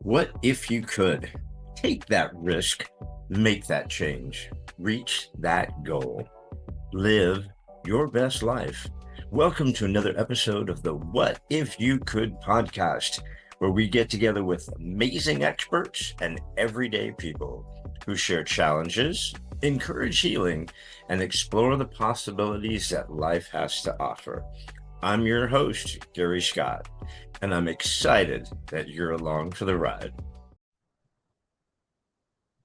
What if you could take that risk, make that change, reach that goal, live your best life? Welcome to another episode of the What If You Could podcast, where we get together with amazing experts and everyday people who share challenges, encourage healing, and explore the possibilities that life has to offer. I'm your host, Gary Scott, and I'm excited that you're along for the ride.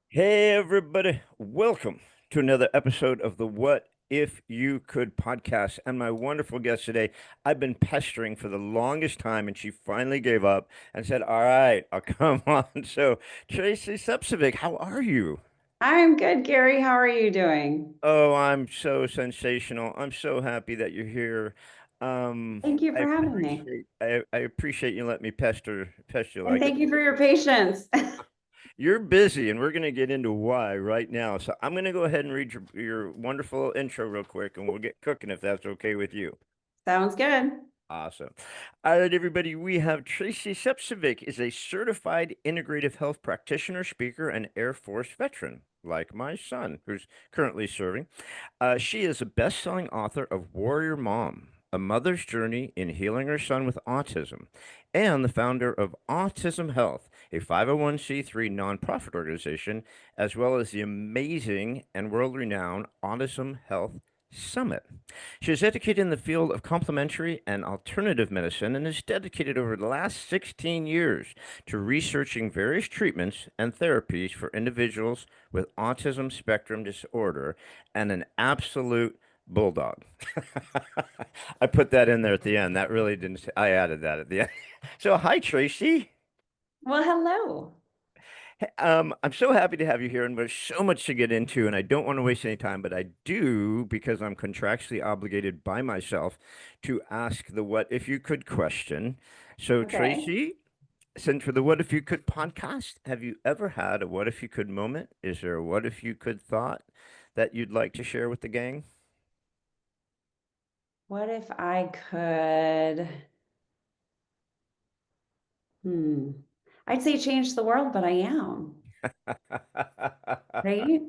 Hey, everybody. Welcome to another episode of the What If You Could podcast. And my wonderful guest today, I've been pestering for the longest time, and she finally gave up and said, all right, I'll come on. So, Tracy Slepcevic, how are you? I'm good, Gary. How are you doing? Oh, I'm so sensational. I'm so happy that you're here. Thank you for having me. I appreciate you letting me pester you And like thank you for your patience. you're busy, and we're going to get into why right now. So I'm going to go ahead and read your wonderful intro real quick, and we'll get cooking if that's okay with you. Sounds good. Awesome. All right, everybody, we have Tracy Slepcevic is a certified integrative health practitioner, speaker, and Air Force veteran, like my son, who's currently serving. She is a best-selling author of Warrior Mom, A Mother's Journey in Healing Her Son with Autism, and the founder of Autism Health, a 501c3 nonprofit organization, as well as the amazing and world-renowned Autism Health Summit. She is educated in the field of complementary and alternative medicine and has dedicated over the last 16 years to researching various treatments and therapies for individuals with autism spectrum disorder and an absolute bulldog. I put that in there at the end. That really didn't say, I added that at the end. So, hi, Tracy. Well, hello. I'm so happy to have you here, and there's so much to get into, and I don't want to waste any time, but I do because I'm contractually obligated by myself to ask the what if you could question. So, Okay. Tracy, since for the What If You Could podcast, have you ever had a what if you could moment? Is there a what if you could thought that you'd like to share with the gang? What if I could, hmm, I'd say change the world, but I am, right?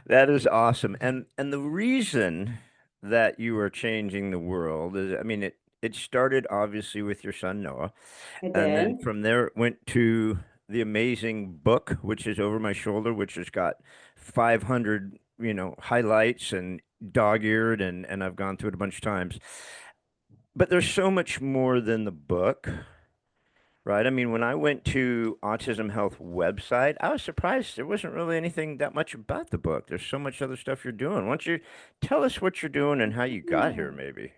That is awesome. And the reason that you are changing the world is, I mean, it started obviously with your son Noah, I and then did. from there it went to the amazing book, which is over my shoulder, which has got 500, highlights and dog-eared, and I've gone through it a bunch of times. But there's so much more than the book. Right. I mean, when I went to Autism Health website, I was surprised there wasn't really anything that much about the book. There's so much other stuff you're doing. Why don't you tell us what you're doing and how you got here, Yeah. maybe?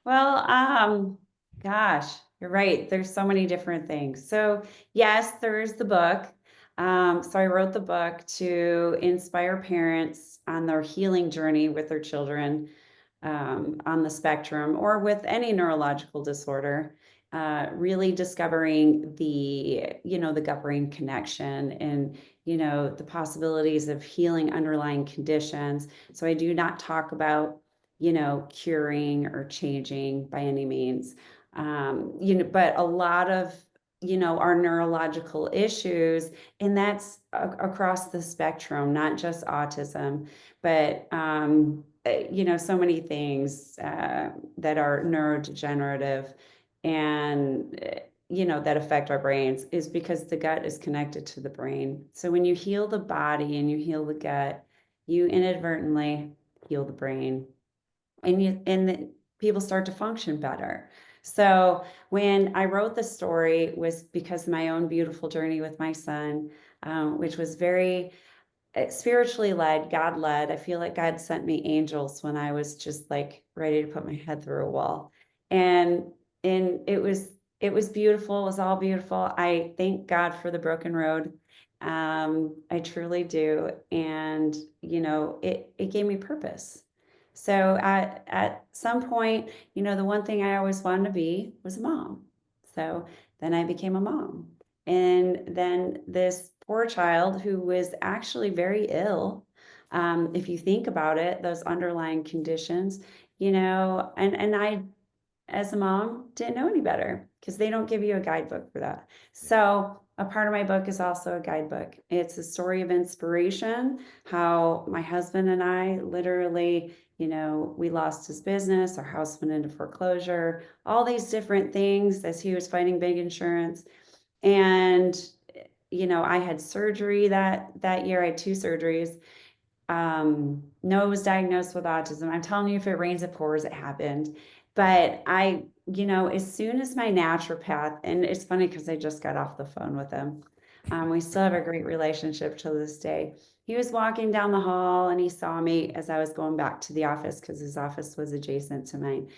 Well, gosh, you're right. There's so many different things. So, yes, there's the book. So I wrote the book to inspire parents on their healing journey with their children on the spectrum or with any neurological disorder. Really discovering the gut-brain connection and, the possibilities of healing underlying conditions. So I do not talk about curing or changing by any means. But a lot of, our neurological issues, and that's across the spectrum, not just autism, but, so many things that are neurodegenerative and, that affect our brains is because the gut is connected to the brain. So when you heal the body and you heal the gut, you inadvertently heal the brain and people start to function better. So when I wrote the story was because of my own beautiful journey with my son, which was very spiritually led, God led. I feel like God sent me angels when I was just like ready to put my head through a wall. And and it was beautiful. It was all beautiful. I thank God for the broken road. I truly do. And it gave me purpose. So at some point, the one thing I always wanted to be was a mom. So then I became a mom. And then this poor child who was actually very ill, if you think about it, those underlying conditions, and as a mom, didn't know any better because they don't give you a guidebook for that. So a part of my book is also a guidebook. It's a story of inspiration, how my husband and I literally, we lost his business, our house went into foreclosure, all these different things as he was fighting big insurance. And, I had surgery that year. I had two surgeries. Noah was diagnosed with autism. I'm telling you, if it rains, it pours, it happened. But as soon as my naturopath, and it's funny because I just got off the phone with him. We still have a great relationship to this day. He was walking down the hall and he saw me as I was going back to the office because his office was adjacent to mine.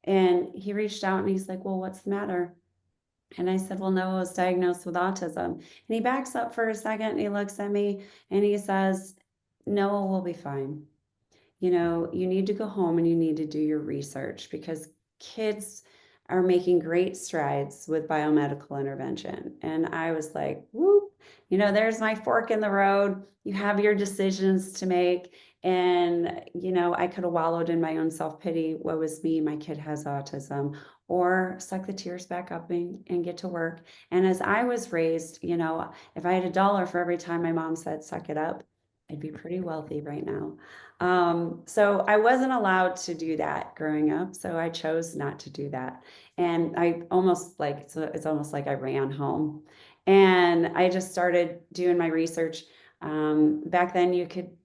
And he reached out and he's like, "Well, what's the matter?" And I said, "Well, Noah was diagnosed with autism." And he backs up for a second and he looks at me and he says, "Noah will be fine. You need to go home and you need to do your research because kids are making great strides with biomedical intervention." And I was like, whoop, there's my fork in the road. You have your decisions to make. And, I could have wallowed in my own self pity. Woe was me, my kid has autism, or suck the tears back up and get to work. And as I was raised, if I had $1 for every time my mom said, suck it up, I'd be pretty wealthy right now. So I wasn't allowed to do that growing up. So I chose not to do that. And I almost like, so it's almost like I ran home and I just started doing my research. Back then you could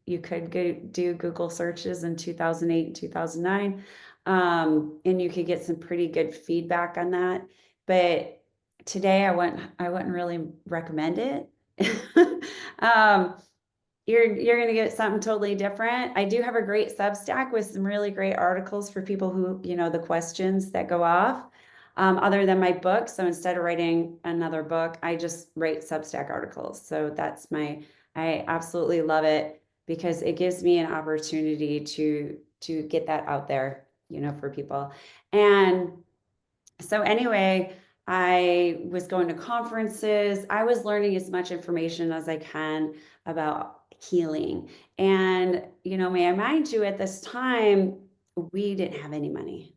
do Google searches in 2008 and 2009. And you could get some pretty good feedback on that. But today I wouldn't really recommend it. um, you're going to get something totally different. I do have a great Substack with some really great articles for people who, the questions that go off, other than my book. So instead of writing another book, I just write Substack articles. So I absolutely love it because it gives me an opportunity to get that out there, for people. And so anyway, I was going to conferences. I was learning as much information as I can about healing. And, may I mind you, at this time, we didn't have any money.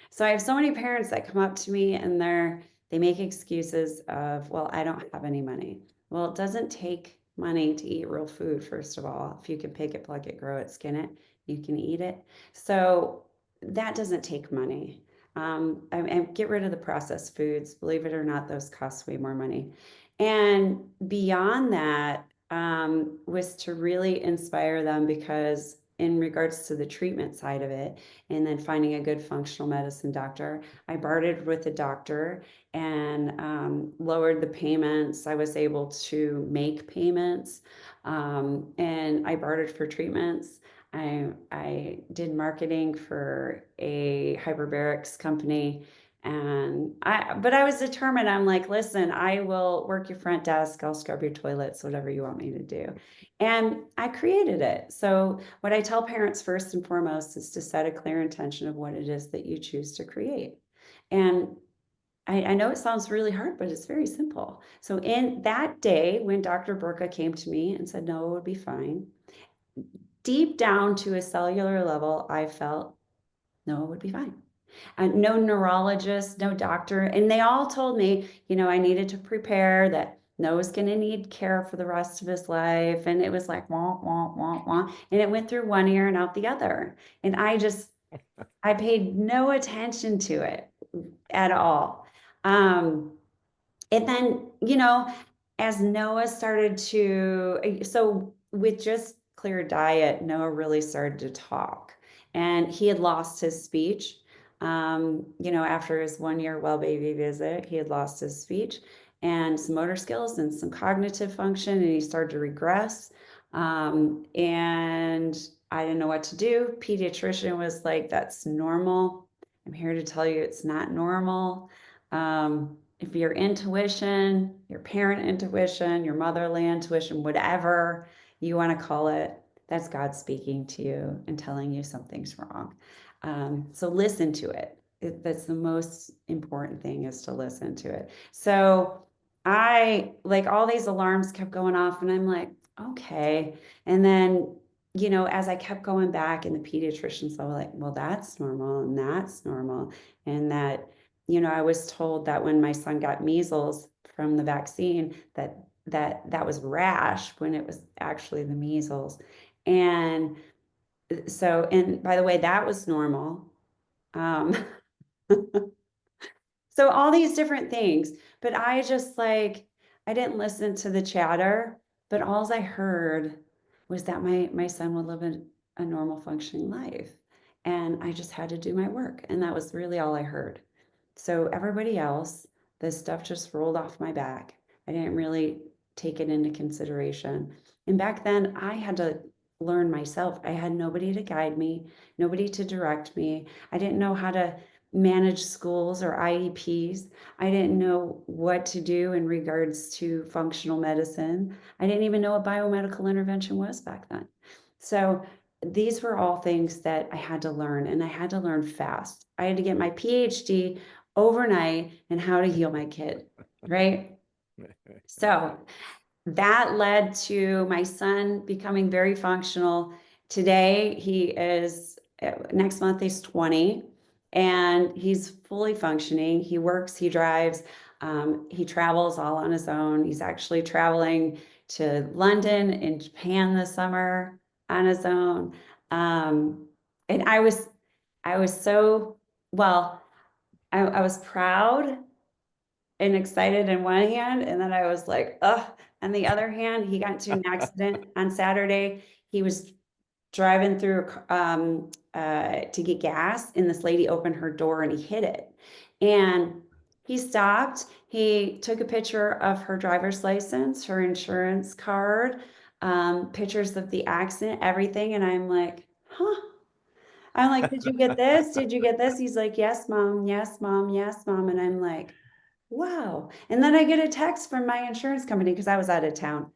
So I have so many parents that come up to me and they make excuses of, well, I don't have any money. Well, it doesn't take money to eat real food, first of all. If you can pick it, pluck it, grow it, skin it, you can eat it. So that doesn't take money. And get rid of the processed foods. Believe it or not, those cost way more money. And beyond that, was to really inspire them because in regards to the treatment side of it, and then finding a good functional medicine doctor. I bartered with the doctor and lowered the payments. I was able to make payments, and I bartered for treatments. I did marketing for a hyperbarics company. But I was determined. I'm like, listen, I will work your front desk. I'll scrub your toilets, whatever you want me to do. And I created it. So what I tell parents first and foremost is to set a clear intention of what it is that you choose to create. And I know it sounds really hard, but it's very simple. So in that day, when Dr. Burka came to me and said, no, it would be fine, deep down to a cellular level, I felt, no, it would be fine. No neurologist, no doctor. And they all told me, I needed to prepare that Noah's going to need care for the rest of his life. And it was like, wah, wah, wah, wah. And it went through one ear and out the other. And I paid no attention to it at all. Um, and then, as Noah started so with just clear diet, Noah really started to talk. And he had lost his speech. After his 1 year well baby visit, he had lost his speech and some motor skills and some cognitive function, and he started to regress. And I didn't know what to do. Pediatrician was like, that's normal. I'm here to tell you it's not normal. If your intuition, your parent intuition, your motherly intuition, whatever you want to call it, that's God speaking to you and telling you something's wrong. So listen to it. That's the most important thing, is to listen to it. So I, like, all these alarms kept going off and I'm like, okay. And then as I kept going back and the pediatricians were like, well, that's normal and that's normal. And that, I was told that when my son got measles from the vaccine, that was rash when it was actually the measles. And so, and by the way, that was normal. Um, So all these different things, but I just I didn't listen to the chatter, but all I heard was that my son would live a normal functioning life. And I just had to do my work. And that was really all I heard. So everybody else, this stuff just rolled off my back. I didn't really take it into consideration. And back then I had to learn myself. I had nobody to guide me, nobody to direct me. I didn't know how to manage schools or IEPs. I didn't know what to do in regards to functional medicine. I didn't even know what biomedical intervention was back then. So these were all things that I had to learn, and I had to learn fast. I had to get my PhD overnight in how to heal my kid, right? So that led to my son becoming very functional. Today, he is, next month, he's 20 and he's fully functioning. He works, he drives, he travels all on his own. He's actually traveling to London and Japan this summer on his own. Um, and I was so, well, I was proud and excited in one hand, and then I was like, ugh. On the other hand, he got into an accident on Saturday. He was driving through to get gas, and this lady opened her door and he hit it. And he stopped. He took a picture of her driver's license, her insurance card, pictures of the accident, everything. And I'm like, huh. I'm like, did you get this? Did you get this? He's like, yes, mom. Yes, mom. Yes, mom. And I'm like, wow. And then I get a text from my insurance company because I was out of town.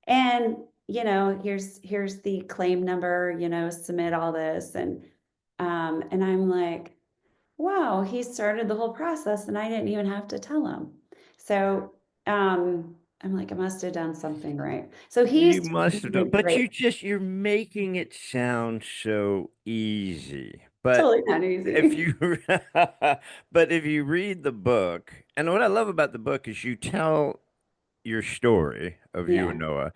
And, here's the claim number, submit all this. And I'm like, wow, he started the whole process and I didn't even have to tell him. So I'm like, I must have done something right. So You he's must have done, doing but great. you're making it sound so easy. But Totally not if easy. you, but if you read the book, and what I love about the book is you tell your story of you Yeah. and Noah,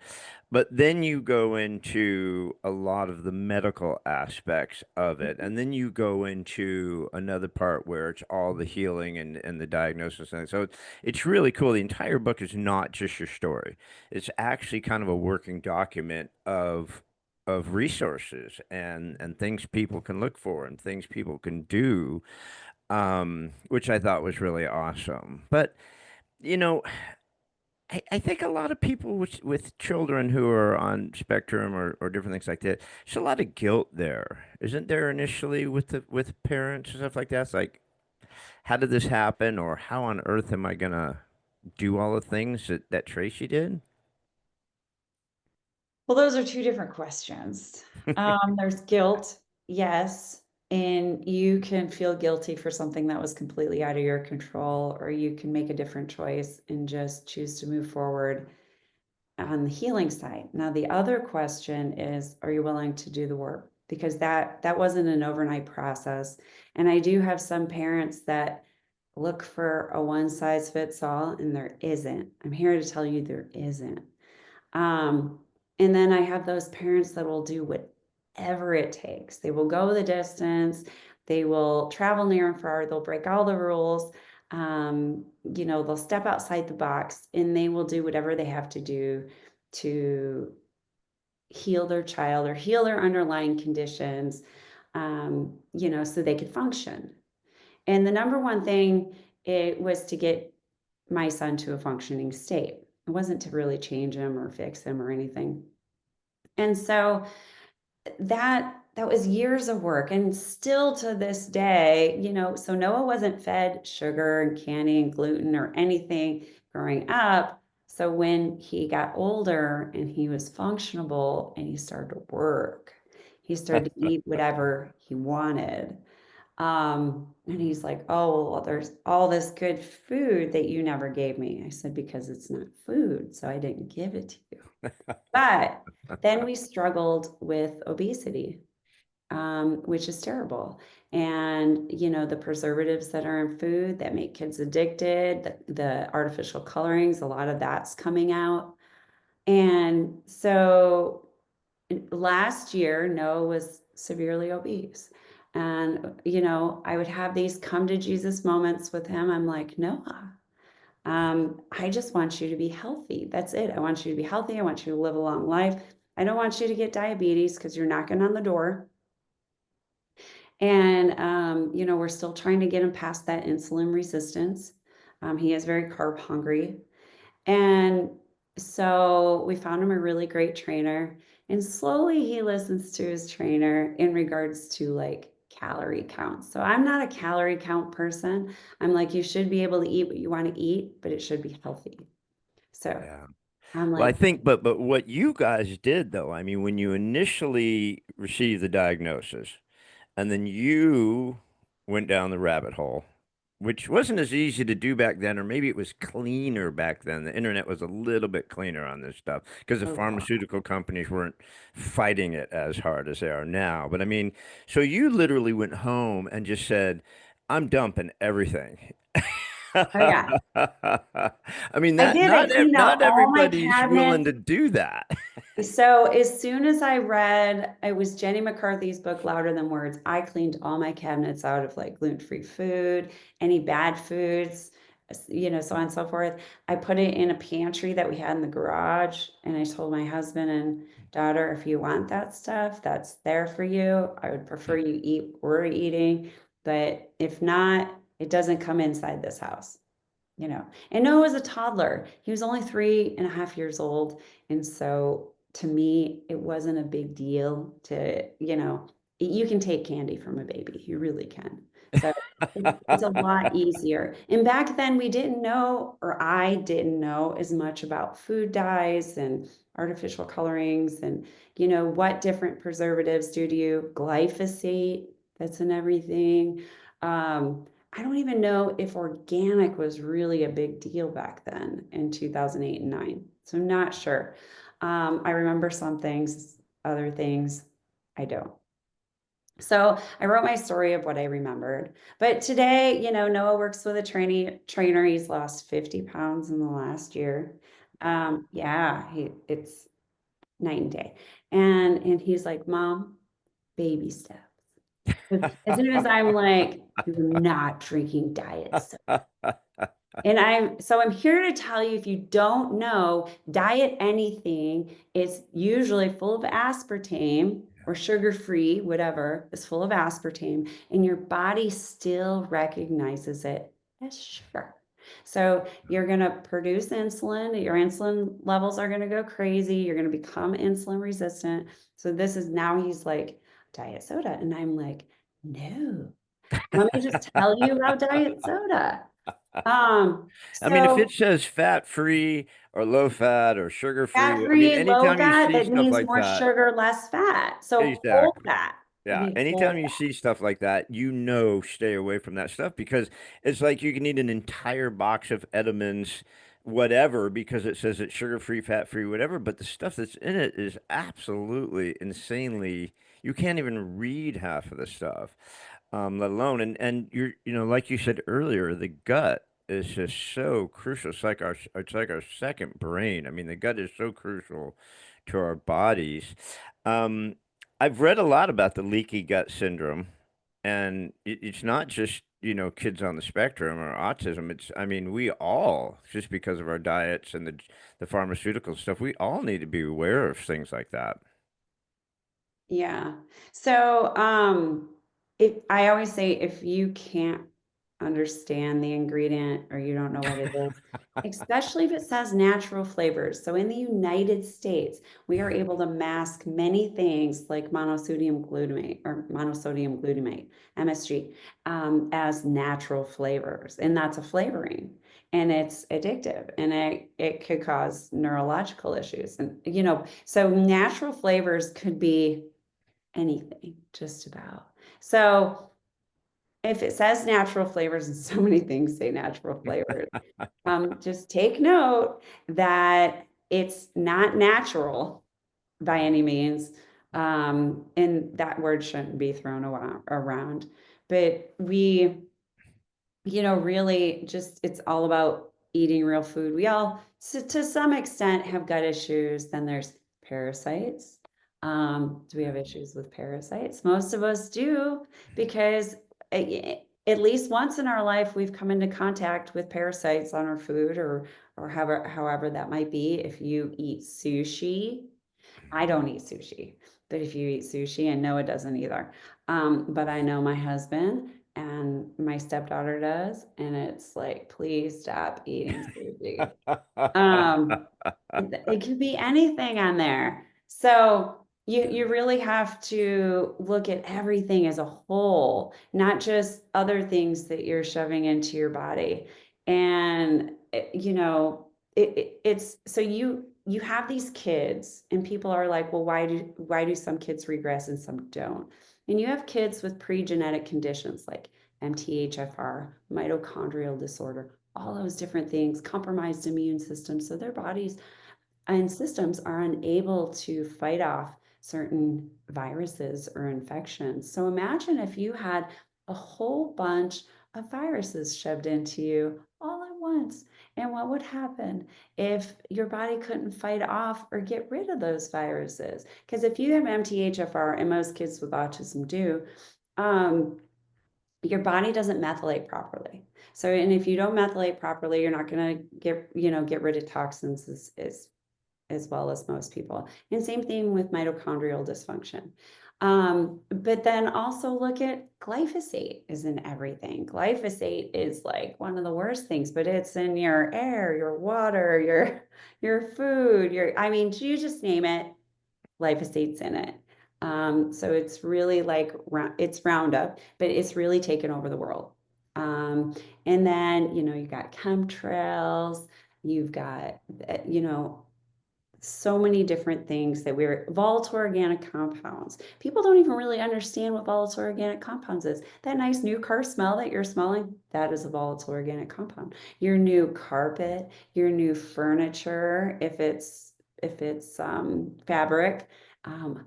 but then you go into a lot of the medical aspects of it. And then you go into another part where it's all the healing and the diagnosis. And so it's really cool. The entire book is not just your story. It's actually kind of a working document of resources and things people can look for and things people can do, which I thought was really awesome. But you know, I think a lot of people with children who are on spectrum or different things like that, there's a lot of guilt there, isn't there, initially with parents and stuff like that? It's like, how did this happen, or how on earth am I gonna do all the things that Tracy did? Well, those are two different questions. There's guilt, yes, and you can feel guilty for something that was completely out of your control, or you can make a different choice and just choose to move forward on the healing side. Now, the other question is, are you willing to do the work? Because that wasn't an overnight process. And I do have some parents that look for a one size fits all, and there isn't. I'm here to tell you there isn't. Um, and then I have those parents that will do whatever it takes. They will go the distance, they will travel near and far, they'll break all the rules. They'll step outside the box and they will do whatever they have to do to heal their child or heal their underlying conditions, so they could function. And the number one thing it was to get my son to a functioning state. It wasn't to really change him or fix him or anything. And so that was years of work and still to this day, so Noah wasn't fed sugar and candy and gluten or anything growing up. So when he got older and he was functionable and he started to work, he started to eat whatever he wanted. And he's like, oh, well, there's all this good food that you never gave me. I said, because it's not food, so I didn't give it to you. But then we struggled with obesity, which is terrible. And, the preservatives that are in food that make kids addicted, the artificial colorings, a lot of that's coming out. And so last year, Noah was severely obese. And, I would have these come to Jesus moments with him. I'm like, Noah, I just want you to be healthy. That's it. I want you to be healthy. I want you to live a long life. I don't want you to get diabetes because you're knocking on the door. And, we're still trying to get him past that insulin resistance. He is very carb hungry. And so we found him a really great trainer. And slowly he listens to his trainer in regards to like calorie counts. So I'm not a calorie count person. I'm like, you should be able to eat what you want to eat, but it should be healthy. So Yeah. I'm Well, I like, think, but what you guys did though, I mean, when you initially received the diagnosis, and then you went down the rabbit hole, which wasn't as easy to do back then, or maybe it was cleaner back then. The internet was a little bit cleaner on this stuff because the a lot. pharmaceutical companies weren't fighting it as hard as they are now. But I mean, so you literally went home and just said, I'm dumping everything. Oh yeah. I mean I that did. I cleaned out not all my everybody's willing cabinets. to do that. So as soon as I read, it was Jenny McCarthy's book, Louder Than Words, I cleaned all my cabinets out of like gluten-free food, any bad foods, so on and so forth. I put it in a pantry that we had in the garage, and I told my husband and daughter, if you want that stuff, that's there for you. I would prefer you eat what we're eating, but if not, it doesn't come inside this house. And Noah was a toddler. He was only 3.5 years old. And so to me, it wasn't a big deal to, you can take candy from a baby. You really can. So it's a lot easier. And back then we didn't know, or I didn't know as much about food dyes and artificial colorings and, what different preservatives do to you. Glyphosate, that's in everything. I don't even know if organic was really a big deal back then in 2008 and 9. So not sure. I remember some things, other things I don't. So I wrote my story of what I remembered. But today, Noah works with a trainer. He's lost 50 pounds in the last year. Yeah, it's night and day. And he's like, Mom, baby steps. As soon as I'm like, you're not drinking diet soda. And I'm here to tell you, if you don't know, diet anything is usually full of aspartame or sugar-free, whatever is full of aspartame, and your body still recognizes it as sugar. So you're going to produce insulin, your insulin levels are going to go crazy, you're going to become insulin resistant. So this is now he's like, diet soda. And I'm like, no, let me just tell you about diet soda. I mean, if it So says fat free or low fat or sugar free, I mean, fat-free, low anytime you fat, see that stuff means like more that, sugar, less fat. So whole exactly. fat would Yeah. be Anytime whole you fat. see stuff like that, stay away from that stuff because it's like you can eat an entire box of Edamons, whatever, because it says it's sugar free, fat free, whatever. But the stuff that's in it is absolutely insanely, you can't even read half of the stuff, let alone, and like you said earlier, the gut is just so crucial. It's like our second brain. I mean, the gut is so crucial to our bodies. Um, I've read a lot about the leaky gut syndrome, and it's not just, kids on the spectrum or autism. I mean, we all, just because of our diets and the pharmaceutical stuff, we all need to be aware of things like that. Yeah. So, if I always say if you can't understand the ingredient or you don't know what it is, especially if it says natural flavors. So in the United States, we are able to mask many things like monosodium glutamate, MSG, as natural flavors, and that's a flavoring. And it's addictive and it could cause neurological issues. And, so natural flavors could be anything, just about. So if it says natural flavors, and so many things say natural flavors, just take note that it's not natural by any means. And that word shouldn't be thrown around. But we, really just it's all about eating real food. We all, to some extent, have gut issues. Then there's parasites. Do we have issues with parasites? Most of us do, because at least once in our life we've come into contact with parasites on our food, or however that might be. If you eat sushi, I don't eat sushi, but if you eat sushi, and Noah doesn't either. But I know my husband and my stepdaughter does, and it's like, please stop eating sushi. Um, it could be anything on there. So you really have to look at everything as a whole, not just other things that you're shoving into your body. And it's so you have these kids, and people are like, well, why do some kids regress and some don't? And you have kids with pre-genetic conditions like MTHFR, mitochondrial disorder, all those different things, compromised immune system. So their bodies and systems are unable to fight off certain viruses or infections. So imagine if you had a whole bunch of viruses shoved into you all at once. And what would happen if your body couldn't fight off or get rid of those viruses? Because if you have MTHFR, and most kids with autism do, um, your body doesn't methylate properly. So, and if you don't methylate properly, you're not going to get rid of toxins as well as most people. And same thing with mitochondrial dysfunction. But then also look at glyphosate is in everything. Glyphosate is like one of the worst things, but it's in your air, your water, your food, I mean, you just name it, glyphosate's in it. So it's really like it's Roundup, but it's really taken over the world. And then you got chemtrails, you've got so many different things that we're volatile organic compounds. People don't even really understand what volatile organic compounds is. That nice new car smell that you're smelling, that is a volatile organic compound. Your new carpet, your new furniture, if it's fabric, um,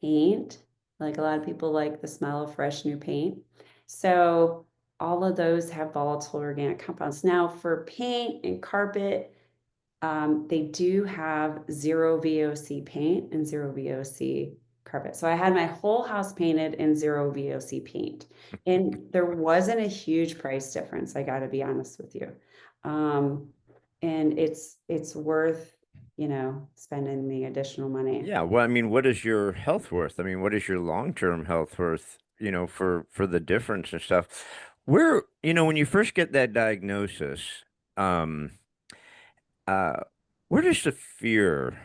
paint. Like a lot of people like the smell of fresh new paint. So all of those have volatile organic compounds. Now for paint and carpet, they do have zero VOC paint and zero VOC carpet. So I had my whole house painted in zero VOC paint, and there wasn't a huge price difference. I got to be honest with you, um, and it's worth spending the additional money. Yeah, well, I mean, what is your health worth? I mean, what is your long-term health worth, for the difference and stuff? When you first get that diagnosis, um, uh, where does the fear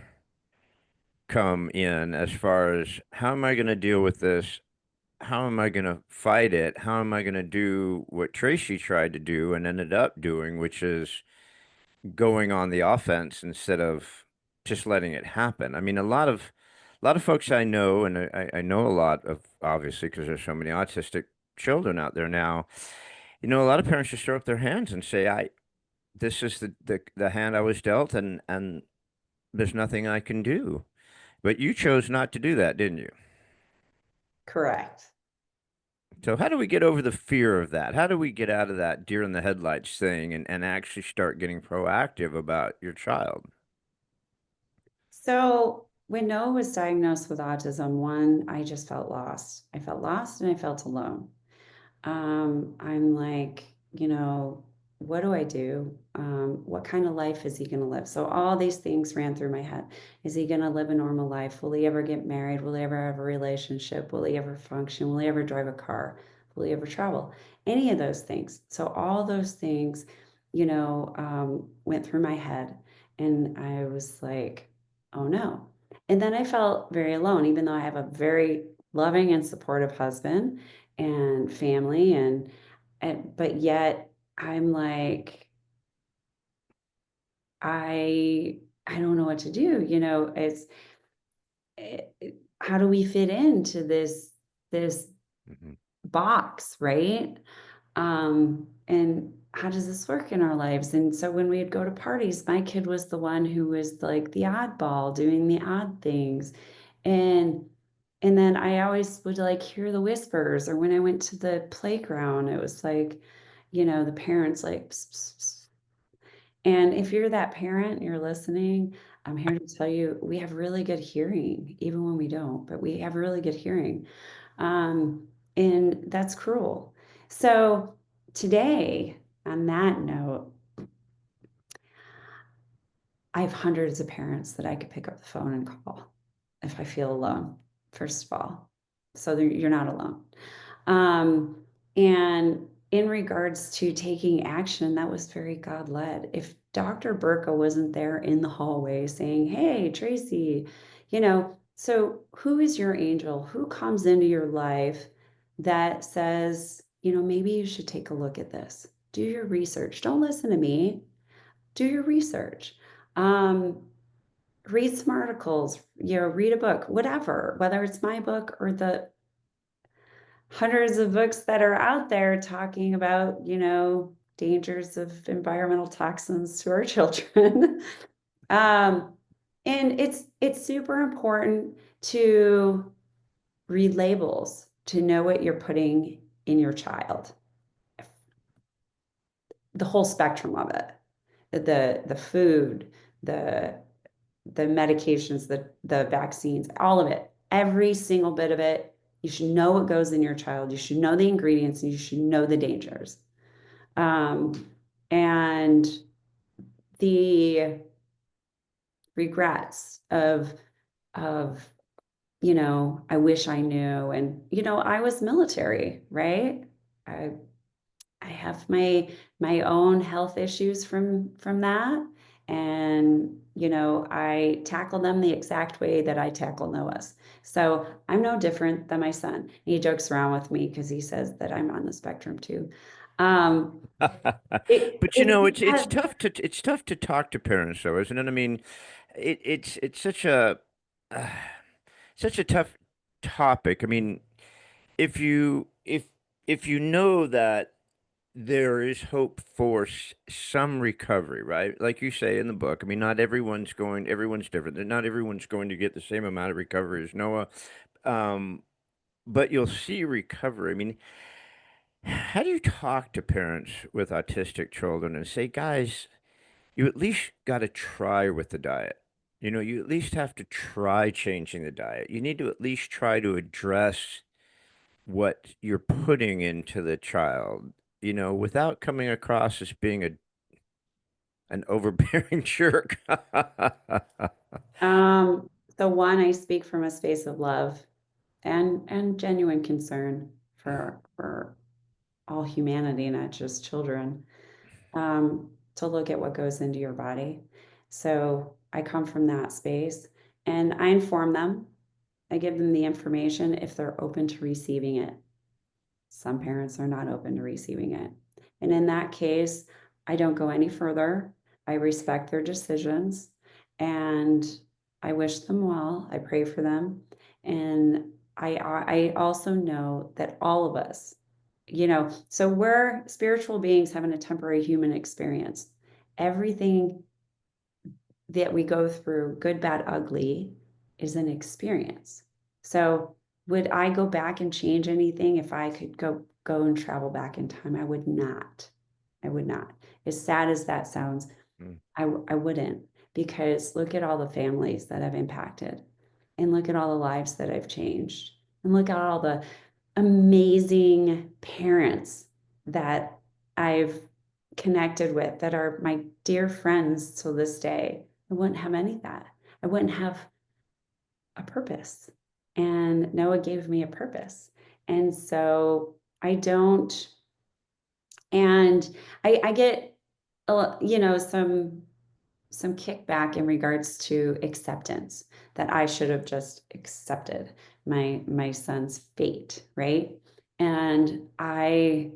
come in as far as how am I going to deal with this? How am I going to fight it? How am I going to do what Tracy tried to do and ended up doing, which is going on the offense instead of just letting it happen. I mean, a lot of folks I know, and I know a lot of, obviously, because there's so many autistic children out there now. A lot of parents just throw up their hands and say, this is the hand I was dealt, and there's nothing I can do. But you chose not to do that, didn't you? Correct. So how do we get over the fear of that? How do we get out of that deer in the headlights thing and actually start getting proactive about your child? So when Noah was diagnosed with autism, one, I just felt lost. I felt lost and I felt alone. I'm like, what do I do? What kind of life is he going to live? So all these things ran through my head. Is he going to live a normal life? Will he ever get married? Will he ever have a relationship? Will he ever function? Will he ever drive a car? Will he ever travel? Any of those things. So all those things, went through my head, and I was like, oh no. And then I felt very alone, even though I have a very loving and supportive husband and family, and but yet I'm like, I don't know what to do. How do we fit into this Mhm. box, right? And how does this work in our lives? And so when we'd go to parties, my kid was the one who was like the oddball doing the odd things. And and then I always would like hear the whispers, or when I went to the playground, it was like, the parents like, "Psst, psst, psst." And if you're that parent and you're listening, I'm here to tell you we have really good hearing, even when we don't, but we have really good hearing. Um, and that's cruel. So today, on that note, I have hundreds of parents that I could pick up the phone and call if I feel alone, first of all. So you're not alone. Um, and in regards to taking action, that was very God led. If Dr. Burka wasn't there in the hallway saying, "Hey, Tracy, so who is your angel? Who comes into your life that says, maybe you should take a look at this? Do your research. Don't listen to me. Do your research. Um, read some articles, read a book, whatever, whether it's my book or the hundreds of books that are out there talking about, dangers of environmental toxins to our children." um, and it's super important to read labels to know what you're putting in your child, the whole spectrum of it, the food, the the medications, the vaccines, all of it, every single bit of it. You should know what goes in your child. You should know the ingredients, and you should know the dangers. And the regrets of I wish I knew. And I was military, right? I have my own health issues from that. And I tackle them the exact way that I tackle Noah's. So I'm no different than my son. He jokes around with me because he says that I'm on the spectrum too. Um, But it's it's because tough to talk to parents, though, isn't it? I mean, it's uh, such a tough topic. I mean, if you if you know that there is hope for some recovery, right? Like you say in the book, I mean, everyone's different. Not everyone's going to get the same amount of recovery as Noah, um, but you'll see recovery. I mean, how do you talk to parents with autistic children and say, guys, you at least got to try with the diet? You at least have to try changing the diet. You need to at least try to address what you're putting into the child, without coming across as being an overbearing jerk. um, the one, I speak from a space of love and genuine concern for all humanity, not just children. To look at what goes into your body. So I come from that space, and I inform them. I give them the information if they're open to receiving it. Some parents are not open to receiving it. And in that case, I don't go any further. I respect their decisions, and I wish them well. I pray for them. And I also know that all of us, so we're spiritual beings having a temporary human experience. Everything that we go through, good, bad, ugly, is an experience. So would I go back and change anything if I could go and travel back in time? I would not. I would not. As sad as that sounds, Mm. I wouldn't, because look at all the families that I've impacted, and look at all the lives that I've changed, and look at all the amazing parents that I've connected with that are my dear friends till this day. I wouldn't have any of that. I wouldn't have a purpose. And Noah gave me a purpose. And so I don't, and I get, some kickback in regards to acceptance, that I should have just accepted my son's fate, right? And I'm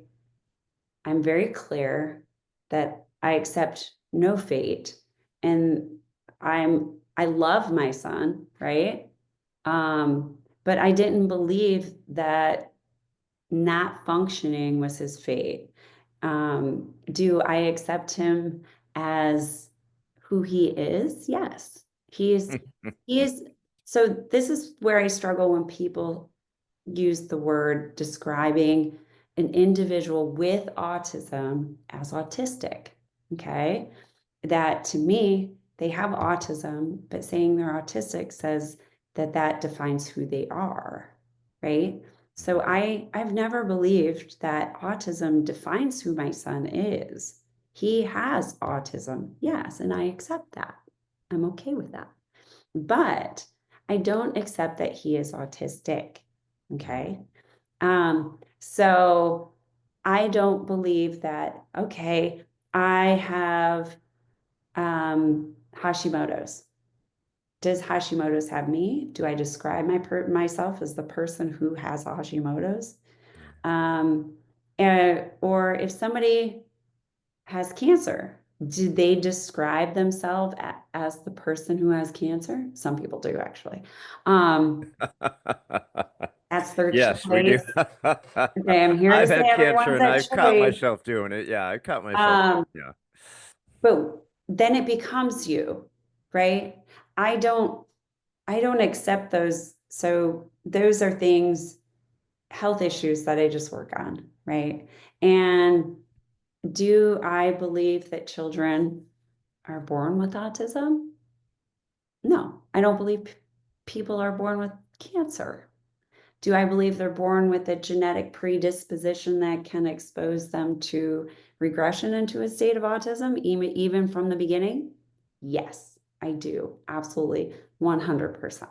very clear that I accept no fate, and I love my son, right? But I didn't believe that not functioning was his fate. Do I accept him as who he is? Yes. He is. So this is where I struggle when people use the word describing an individual with autism as autistic. Okay. That to me, they have autism, but saying they're autistic says that that defines who they are. Right. So I've never believed that autism defines who my son is. He has autism. Yes. And I accept that. I'm okay with that. But I don't accept that he is autistic. Okay. So I don't believe that, okay, I have Hashimoto's. Does Hashimoto's have me? Do I describe myself as the person who has Hashimoto's? Um, or if somebody has cancer, do they describe themselves as the person who has cancer? Some people do, actually. Um, that's their Yes, we do. choice. Okay, I'm here to I've say had cancer everyone's and at I've caught choice. myself doing it. Yeah, I've caught myself. Um, Yeah. but then it becomes you, right? I don't I don't accept those. So those are things, health issues that I just work on, right? And do I believe that children are born with autism? No, I don't believe people are born with cancer. Do I believe they're born with a genetic predisposition that can expose them to regression into a state of autism, even from the beginning? Yes, I do. Absolutely. 100%.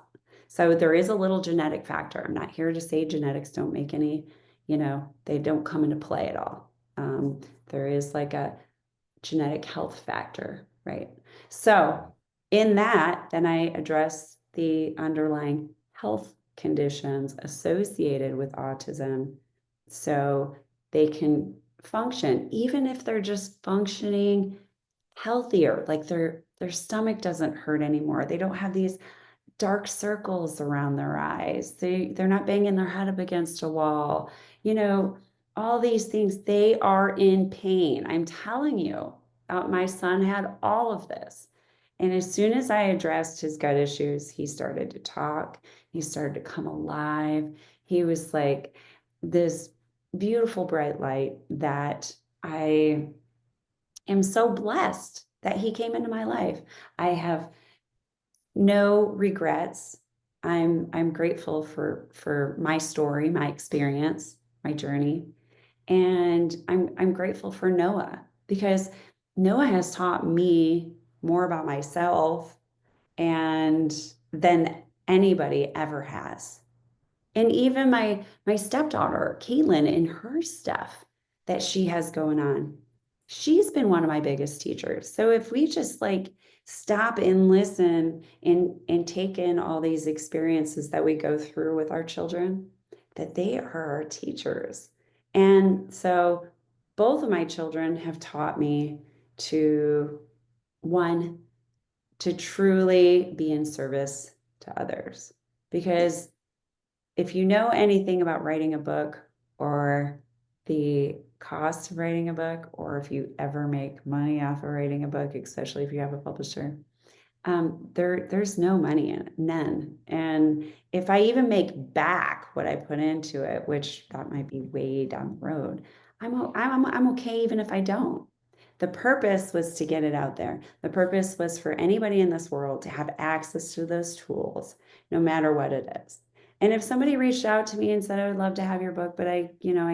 So there is a little genetic factor. I'm not here to say genetics don't make any, they don't come into play at all. There is like a genetic health factor, right? So, in that, then I address the underlying health conditions associated with autism so they can function, even if they're just functioning healthier, like their stomach doesn't hurt anymore. They don't have these dark circles around their eyes. They're not banging their head up against a wall. You know, all these things, they are in pain. I'm telling you, my son had all of this. And as soon as I addressed his gut issues, he started to talk. He started to come alive. He was like this beautiful bright light that I am so blessed that he came into my life. I have no regrets. I'm grateful for my story, my experience, my journey, and I'm grateful for Noah because Noah has taught me more about myself and than anybody ever has. And even my stepdaughter, Caitlin, and her stuff that she has going on, she's been one of my biggest teachers. So if we just like stop and listen and take in all these experiences that we go through with our children, that they are our teachers. And so both of my children have taught me to one, to truly be in service to others. Because if you know anything about writing a book or the cost of writing a book, or if you ever make money off of writing a book, especially if you have a publisher, there's no money in it, none. And if I even make back what I put into it, which that might be way down the road, I'm okay even if I don't. The purpose was to get it out there. The purpose was for anybody in this world to have access to those tools, no matter what it is. And if somebody reached out to me and said, I would love to have your book, but I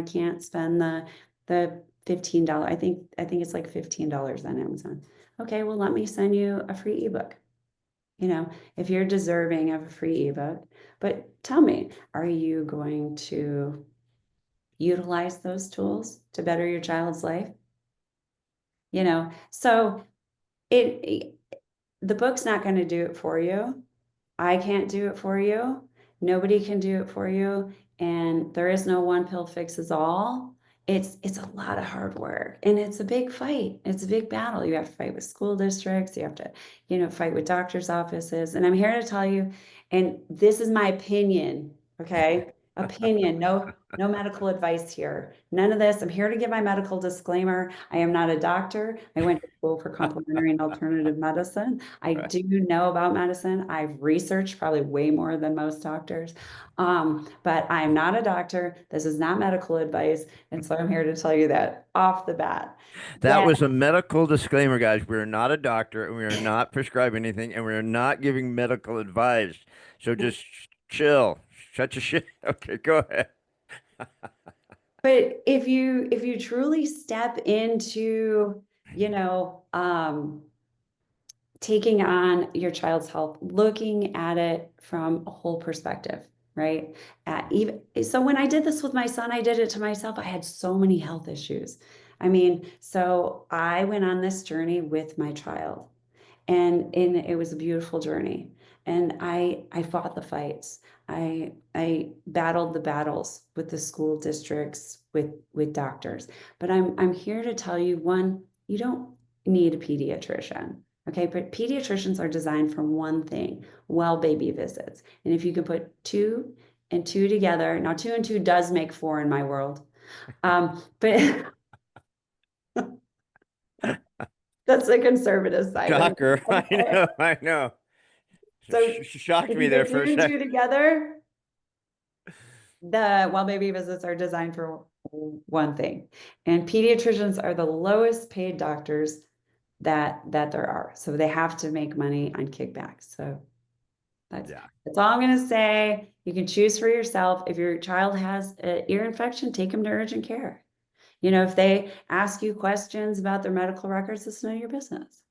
can't spend the $15. I think it's like $15 on Amazon. Okay, well, let me send you a free ebook. If you're deserving of a free ebook, but tell me, are you going to utilize those tools to better your child's life? So it the book's not going to do it for you. I can't do it for you. Nobody can do it for you. And there is no one pill fixes all. It's a lot of hard work and it's a big fight. It's a big battle. You have to fight with school districts. You have to, fight with doctors' offices. And I'm here to tell you, and this is my opinion, okay? opinion, no medical advice here. None of this. I'm here to give my medical disclaimer. I am not a doctor. I went to school for complementary and alternative medicine. I Right. do know about medicine. I've researched probably way more than most doctors. But I'm not a doctor. This is not medical advice. And so I'm here to tell you that off the bat. That Yeah, was a medical disclaimer, guys. We're not a doctor and we are not prescribing anything and we're not giving medical advice. So just chill. Shut your shit. Okay, go ahead. but if you truly step into, you know, taking on your child's health, looking at it from a whole perspective, right? Even so, when I did this with my son, I did it to myself. I had so many health issues. I mean, so I went on this journey with my child, and it was a beautiful journey. And I fought the fights. I battled the battles with the school districts, with doctors. But I'm here to tell you, one, you don't need a pediatrician. Okay, but pediatricians are designed for one thing, well baby visits. And if you can put two and two together, now two and two does make four in my world. But that's the conservative side of me. Shocker. I Okay. know. I know. So Shocked if me you there put for two a and sec. two together, the well baby visits are designed for one thing. And pediatricians are the lowest paid doctors that there are. So they have to make money on kickbacks. So That's Yeah. that's all I'm gonna say. You can choose for yourself. If your child has an ear infection, take them to urgent care. If they ask you questions about their medical records, it's none of your business.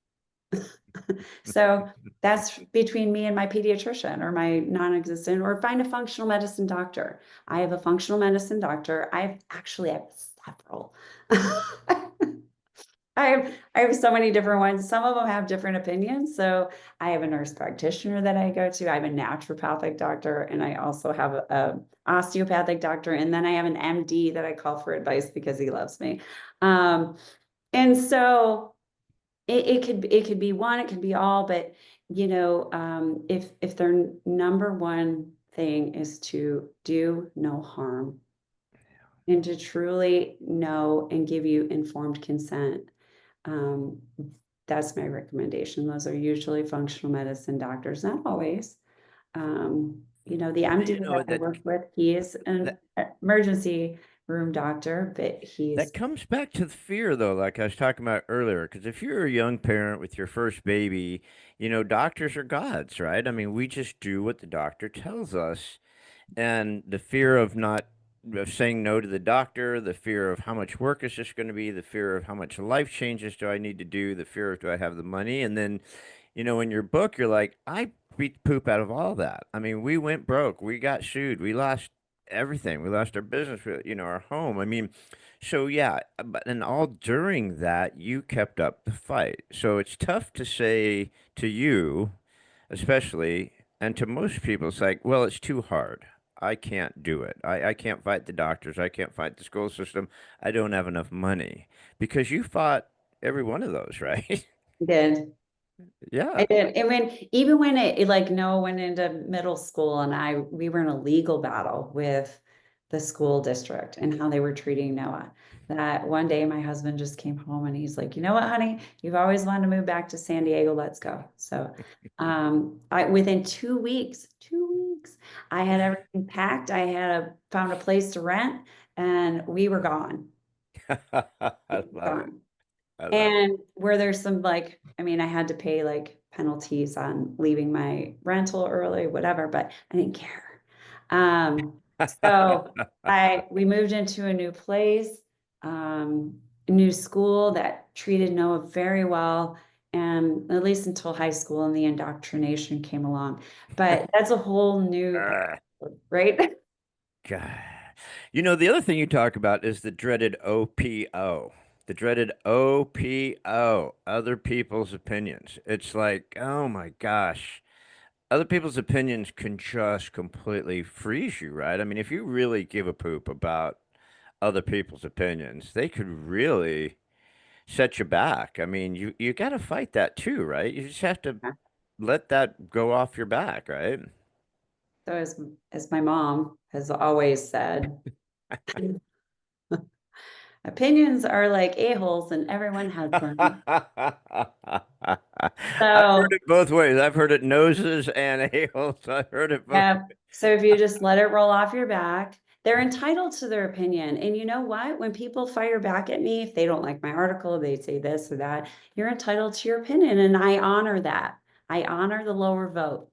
So that's between me and my pediatrician or my non-existent, or find a functional medicine doctor. I have a functional medicine doctor. I have several. I have so many different ones. Some of them have different opinions. So I have a nurse practitioner that I go to. I have a naturopathic doctor, and I also have a osteopathic doctor, and then I have an MD that I call for advice because he loves me. Um, and so it could be one, it could be all, but if their number one thing is to do no harm and to truly know and give you informed consent, um, that's my recommendation. Those are usually functional medicine doctors, not always. The MD You that know I that work with, he is an that emergency room doctor, but that he's comes back to the fear though, like I was talking about earlier. Because if you're a young parent with your first baby, doctors are gods, right? I mean, we just do what the doctor tells us. And the fear of saying no to the doctor, the fear of how much work is this going to be, the fear of how much life changes do I need to do, the fear of do I have the money, and then in your book you're like, I beat the poop out of all that. I mean, we went broke, we got sued, we lost everything, we lost our business, our home. I mean, so yeah, but and all during that you kept up the fight. So it's tough to say to you especially, and to most people, it's like, well, it's too hard. I can't do it. I can't fight the doctors. I can't fight the school system. I don't have enough money. Because you fought every one of those, right? did. I Yeah. did. And even when it like Noah went into middle school, and we were in a legal battle with the school district and how they were treating Noah. That one day my husband just came home and he's like, you know what, honey, you've always wanted to move back to San Diego. Let's go. So I within 2 weeks, 2 weeks, I had everything packed. I had found a place to rent, and we were gone. I love it. Gone. I love it. And where there's some like, I mean, I had to pay like penalties on leaving my rental early, whatever, but I didn't care. So we moved into a new place, a new school that treated Noah very well, and at least until high school and the indoctrination came along. But that's a whole new Ah, episode, right? God. The other thing you talk about is the dreaded OPO. The dreaded OPO, other people's opinions. It's like, oh my gosh. Other people's opinions can just completely freeze you, right? I mean, if you really give a poop about other people's opinions, they could really set you back. I mean, you got to fight that too, right? You just have to let that go off your back, right? So as my mom has always said, opinions are like a-holes and everyone has them. I've heard So, it both ways. I've heard it noses and a-holes. I've heard it both. yeah. So if you just let it roll off your back, they're entitled to their opinion. And you know what? When people fire back at me, if they don't like my article, they say this or that, you're entitled to your opinion. And I honor that. I honor the lower vote.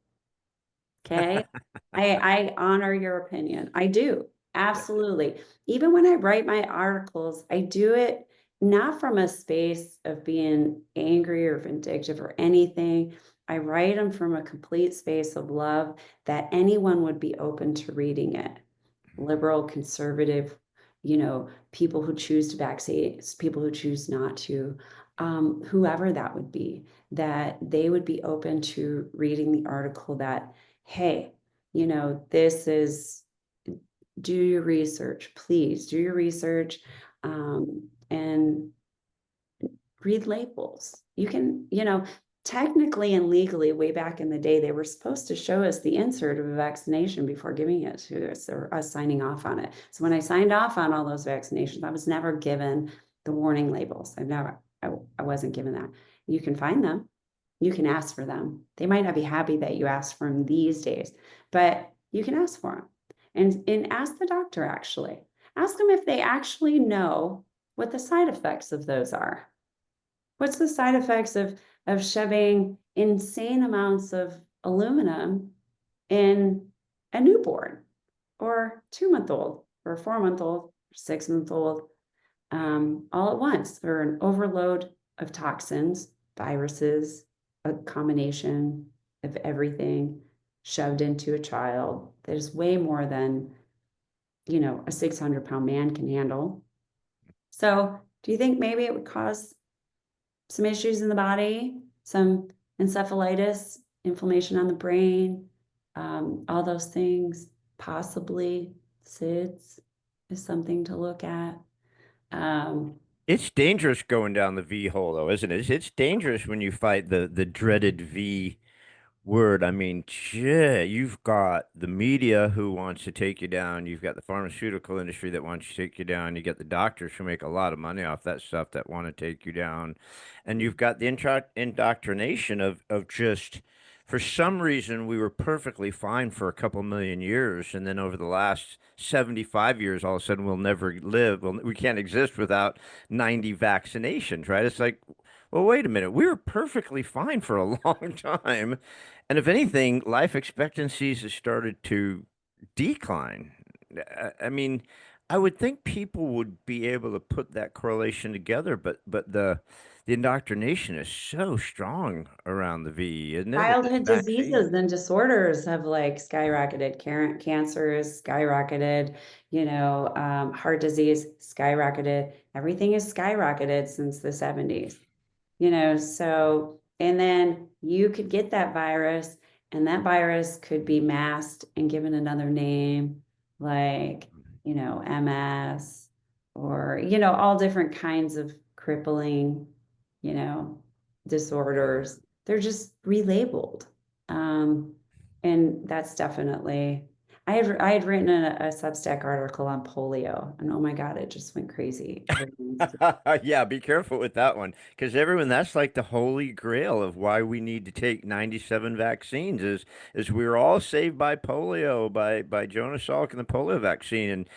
Okay. I honor your opinion. I do. Yeah. Absolutely. Even when I write my articles, I do it not from a space of being angry or vindictive or anything. I write them from a complete space of love that anyone would be open to reading it. Liberal, conservative, people who choose to vaccinate, people who choose not to, whoever that would be, that they would be open to reading the article that, hey, this is, do your research, please do your research, and read labels. You can, technically and legally, way back in the day, they were supposed to show us the insert of a vaccination before giving it to us or us signing off on it. So when I signed off on all those vaccinations, I was never given the warning labels. I wasn't given that. You can find them. You can ask for them. They might not be happy that you asked for them these days, but you can ask for them. And ask the doctor actually. Ask them if they actually know what the side effects of those are. What's the side effects of shoving insane amounts of aluminum in a newborn or 2-month old or 4-month old, 6-month old, all at once, or an overload of toxins, viruses, a combination of everything shoved into a child that is way more than, a 600-pound man can handle. So do you think maybe it would cause some issues in the body, some encephalitis, inflammation on the brain, all those things? Possibly SIDS is something to look at. Um, It's dangerous going down the V hole, though, isn't it? It's dangerous when you fight the dreaded V word. I mean, shit, you've got the media who wants to take you down. You've got the pharmaceutical industry that wants to take you down. You get the doctors who make a lot of money off that stuff that want to take you down. And you've got the indoctrination of just, for some reason, we were perfectly fine for a couple million years. And then over the last 75 years, all of a sudden we'll never live. We can't exist without 90 vaccinations, right? It's like, well, wait a minute. We were perfectly fine for a long time. And if anything, life expectancies have started to decline. I mean, I would think people would be able to put that correlation together, but the indoctrination is so strong around the V, isn't it? And this Childhood vaccine. diseases and disorders have like skyrocketed. Cancer is skyrocketed, heart disease skyrocketed. Everything is skyrocketed since the 70s. So, and then you could get that virus, and that virus could be masked and given another name, like, MS, or, all different kinds of crippling, you know, disorders. They're just relabeled. Um, and that's definitely, I had written a Substack article on polio, and oh my God, it just went crazy. Everyone's Yeah, be careful with that one because everyone, that's like the holy grail of why we need to take 97 vaccines is we were all saved by polio by Jonas Salk and the polio vaccine. And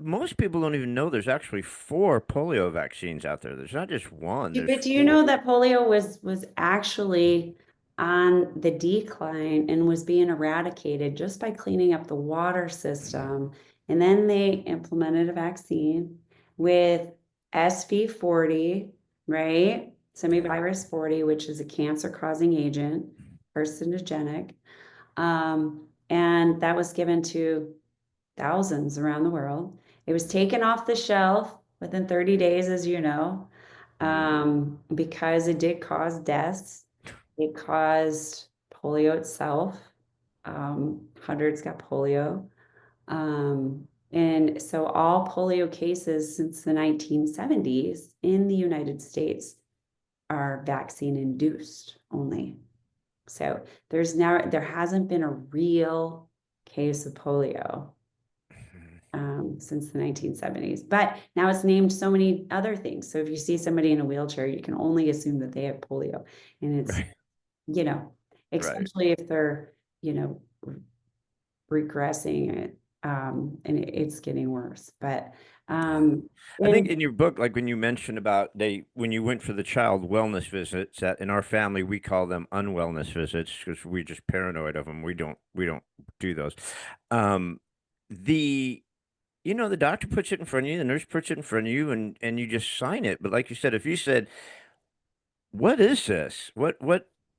most people don't even know there's actually four polio vaccines out there. There's not just one, there's But do you four. know that polio was actually on the decline and was being eradicated just by cleaning up the water system? And then they implemented a vaccine with SV40, right? Semivirus 40, which is a cancer-causing agent, carcinogenic. And that was given to thousands around the world. It was taken off the shelf within 30 days, as you know, because it did cause deaths. It caused polio itself. Hundreds got polio. And so all polio cases since the 1970s in the United States are vaccine induced only. So there hasn't been a real case of polio since the 1970s. But now it's named so many other things. So if you see somebody in a wheelchair, you can only assume that they have polio. And it's, Right. you know, Right. especially if they're, you know, regressing it, and it's getting worse. But Yeah. I think and in your book, like when you mentioned about when you went for the child wellness visits, that in our family we call them unwellness visits because we're just paranoid of them. We don't do those. Um, the the doctor puts it in front of you, the nurse puts it in front of you, and you just sign it. But like you said, if you said, "What is this?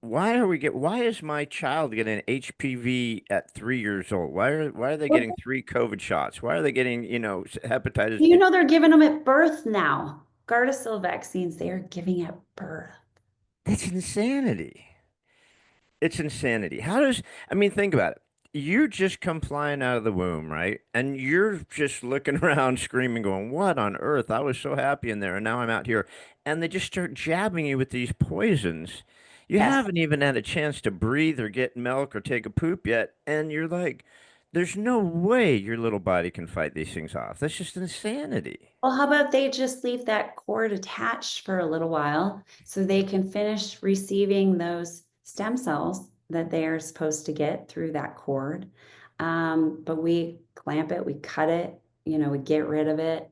Why is my child getting HPV at 3 years old? Why are they getting three COVID shots? Why are they getting, hepatitis?" you know they're giving them at birth now. Gardasil vaccines, they are giving at birth. It's insanity. It's insanity. I mean, think about it. You just come flying out of the womb, right? And you're just looking around screaming, going, "What on earth? I was so happy in there, and now I'm out here." And they just start jabbing you with these poisons. You Yes. haven't even had a chance to breathe or get milk or take a poop yet. And you're like, there's no way your little body can fight these things off. That's just insanity. Well, how about they just leave that cord attached for a little while so they can finish receiving those stem cells that they are supposed to get through that cord. But we clamp it, we cut it, we get rid of it.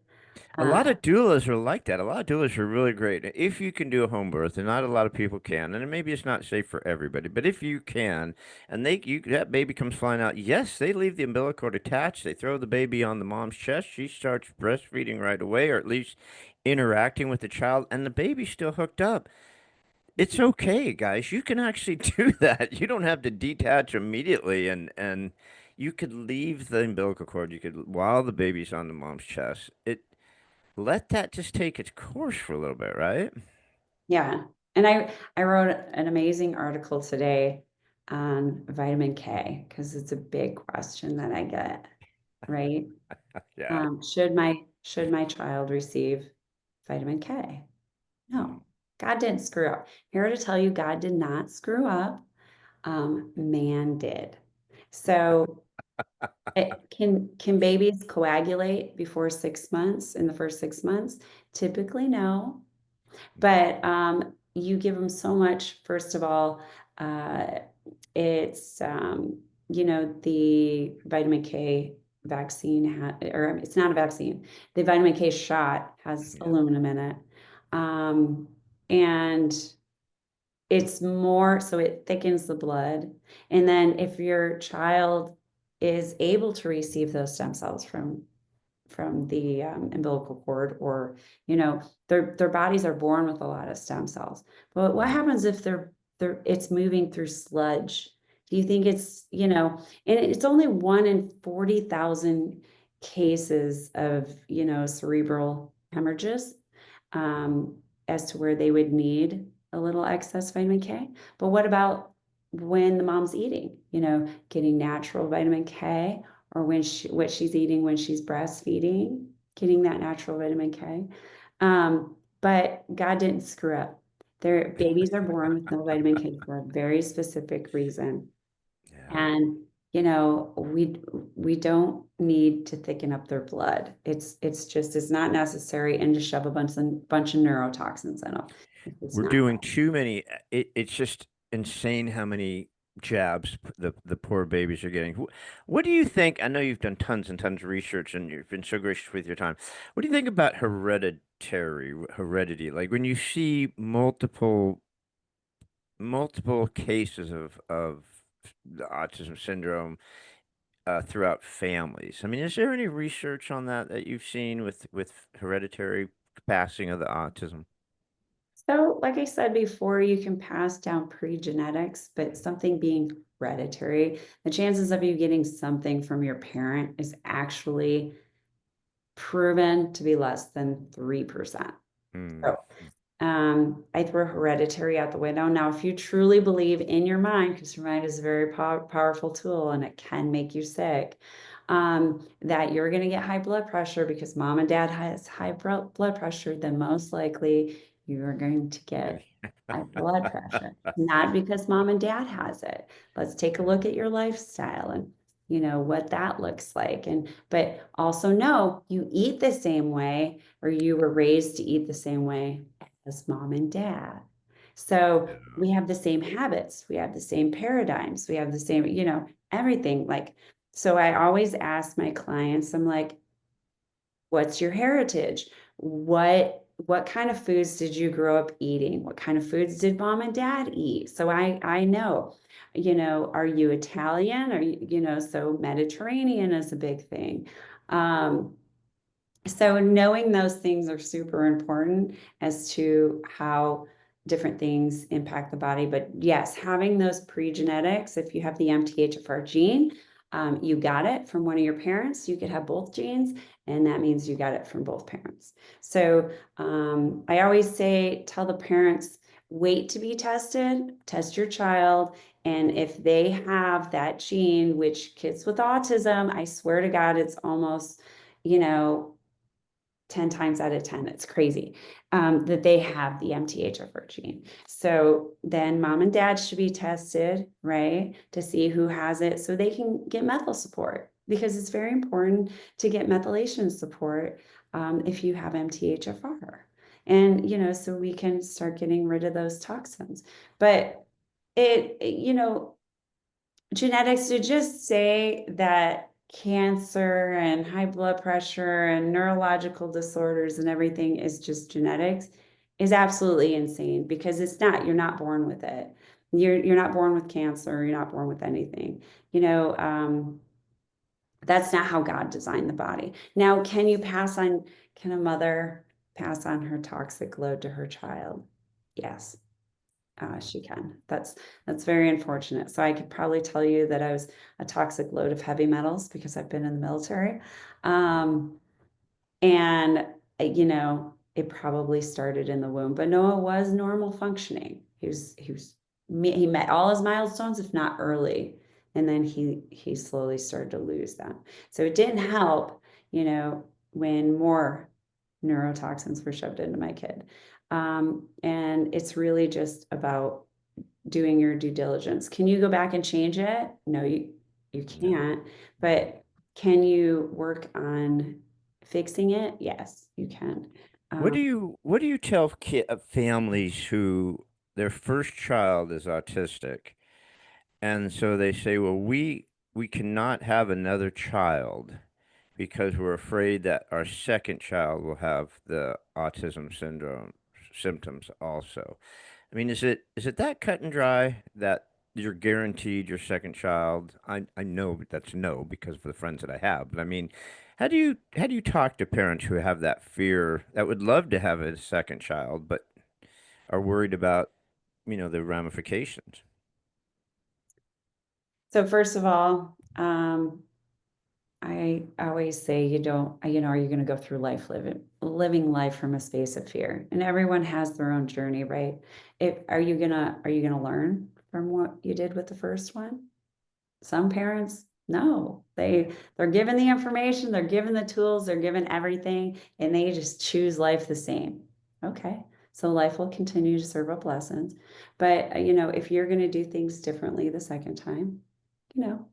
A Uh, lot of doulas are like that. A lot of doulas are really great. If you can do a home birth, and not a lot of people can, and maybe it's not safe for everybody, but if you can, and that baby comes flying out, yes, they leave the umbilical cord attached. They throw the baby on the mom's chest. She starts breastfeeding right away, or at least interacting with the child, and the baby's still hooked up. It's okay, guys. You can actually do that. You don't have to detach immediately, and you could leave the umbilical cord. You could while the baby's on the mom's chest. Let that just take its course for a little bit, right? yeah. And I wrote an amazing article today on vitamin K because it's a big question that I get, right? Yeah. Should my child receive vitamin K? Mm. No, God didn't screw up. Here to tell you, God did not screw up. Man did. So, can babies coagulate before 6 months in the first 6 months? Typically, no. Mhm. But you give them so much. First of all, uh, it's the vitamin K vaccine or it's not a vaccine. The vitamin K shot has Yeah. aluminum in it, um, and it's more so it thickens the blood. And then if your child is able to receive those stem cells from the umbilical cord, or their bodies are born with a lot of stem cells. But what Mhm. happens if they're it's moving through sludge? Do you think and it's only 1 in 40,000 cases of cerebral hemorrhages, um, as to where they would need a little excess vitamin K. But what about when the mom's eating, getting natural vitamin K, or what she's eating when she's breastfeeding, getting that natural vitamin K. But God didn't screw up. Their babies are born with no vitamin K for a very specific reason. Yeah. And we don't need to thicken up their blood. It's not necessary, and to shove a bunch of neurotoxins in them. It's We're not. doing too many. It's just insane how many jabs the poor babies are getting. What do you think? I know you've done tons and tons of research and you've been so gracious with your time. What do you think about heredity? Like when you see multiple cases of the autism syndrome throughout families. I mean, is there any research on that you've seen with hereditary passing of the autism? So, like I said before, you can pass down pre-genetics, but something being hereditary, the chances of you getting something from your parent is actually proven to be less than 3%. Mm. So, I throw hereditary out the window. Now, if you truly believe in your mind, because your mind is a very powerful tool and it can make you sick, that you're going to get high blood pressure because mom and dad has high blood pressure, then most likely you're going to get high blood pressure. Not because mom and dad has it. Let's take a look at your lifestyle, and what that looks like. And, but also know you eat the same way, or you were raised to eat the same way as mom and dad. So we have the same habits, we have the same paradigms, we have the same, everything. Like, so I always ask my clients, I'm like, what's your heritage? What kind of foods did you grow up eating? What kind of foods did mom and dad eat? So I know, are you Italian? Are you, so Mediterranean is a big thing. Um, so knowing those things are super important as to how different things impact the body. But yes, having those pre-genetics, if you have the MTHFR gene, you got it from one of your parents. You could have both genes, and that means you got it from both parents. So I always say, tell the parents, wait to be tested, test your child. And if they have that gene, which kids with autism, I swear to God, it's almost, you know, 10 times out of 10, it's crazy, that they have the MTHFR gene. So then mom and dad should be tested, right, to see who has it so they can get methyl support, because it's very important to get methylation support if you have MTHFR. And, so we can start getting rid of those toxins. But genetics to just say that cancer and high blood pressure and neurological disorders and everything is just genetics is absolutely insane, because it's not. You're not born with it. You're not born with cancer. You're not born with anything. That's not how God designed the body. Now, can a mother pass on her toxic load to her child? Yes. She can. That's very unfortunate. So I could probably tell you that I was a toxic load of heavy metals because I've been in the military. Um, and it probably started in the womb, but Noah was normal functioning. He met all his milestones, if not early, and then he slowly started to lose them. So it didn't help, when more neurotoxins were shoved into my kid. And it's really just about doing your due diligence. Can you go back and change it? No, you No. can't. But can you work on fixing it? Yes, you can. What Um, do you tell families who their first child is autistic, and so they say, "Well, we cannot have another child because we're afraid that our second child will have the autism syndrome symptoms also." I mean, is it that cut and dry that you're guaranteed your second child? I know that's no because of the friends that I have, but I mean, how do you talk to parents who have that fear that would love to have a second child but are worried about, the ramifications? so first of all, I always say you don't, are you going to go through life living life from a space of fear? And everyone has their own journey, right? Are you gonna learn from what you did with the first one? Some parents, no, they're given the information, they're given the tools, they're given everything, and they just choose life the same. Okay. So life will continue to serve up lessons. But if you're going to do things differently the second time, you know,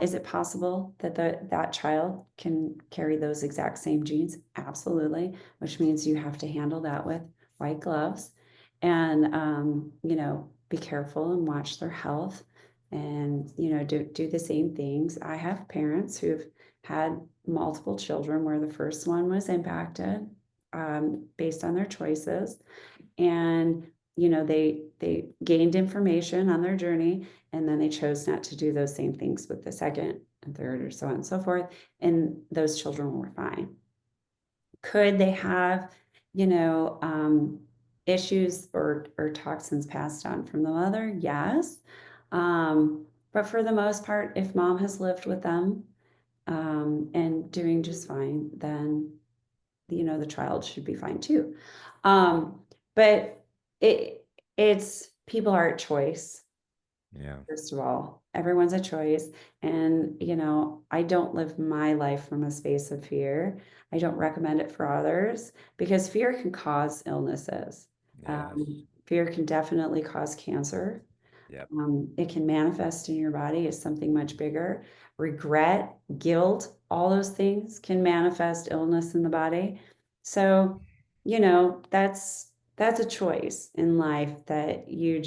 is it possible that that child can carry those exact same genes? Absolutely, which means you have to handle that with white gloves, and be careful and watch their health, and do the same things. I have parents who've had multiple children where the first one was impacted based on their choices, and they gained information on their journey, and then they chose not to do those same things with the second and third, or so on and so forth, and those children were fine. Could they have issues or toxins passed on from the mother? Yes. But for the most part, if mom has lived with them and doing just fine, then the child should be fine too. But it's people are at choice. Yeah. First of all, everyone's a choice. And, I don't live my life from a space of fear. I don't recommend it for others, because fear can cause illnesses. Yes. Fear can definitely cause cancer. Yep. It can manifest in your body as something much bigger. Regret, guilt, all those things can manifest illness in the body. So, that's a choice in life that you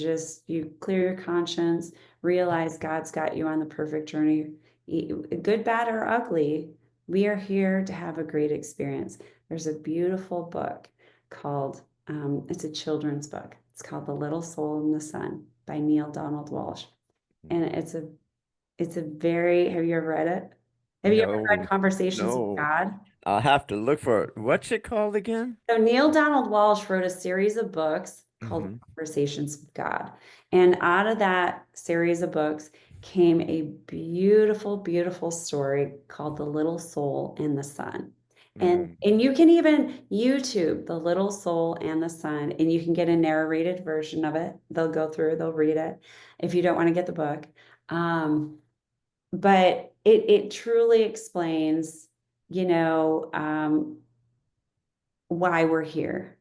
clear your conscience, realize God's got you on the perfect journey, good, bad, or ugly. We are here to have a great experience. There's a beautiful book called, it's a children's book. It's called The Little Soul in the Sun by Neil Donald Walsh. And Mhm. it's a very, have you ever read it? Have you ever read No, Conversations with no. God? I'll have to look for it. What's it called again? So Neil Donald Walsh wrote a series of books called Hmm. Conversations with God. And out of that series of books came a beautiful, beautiful story called The Little Soul and the Sun. And you can even YouTube The Little Soul and the Sun, and you can get a narrated version of it. They'll go through, they'll read it if you don't want to get the book. But it truly explains, you know, why we're here,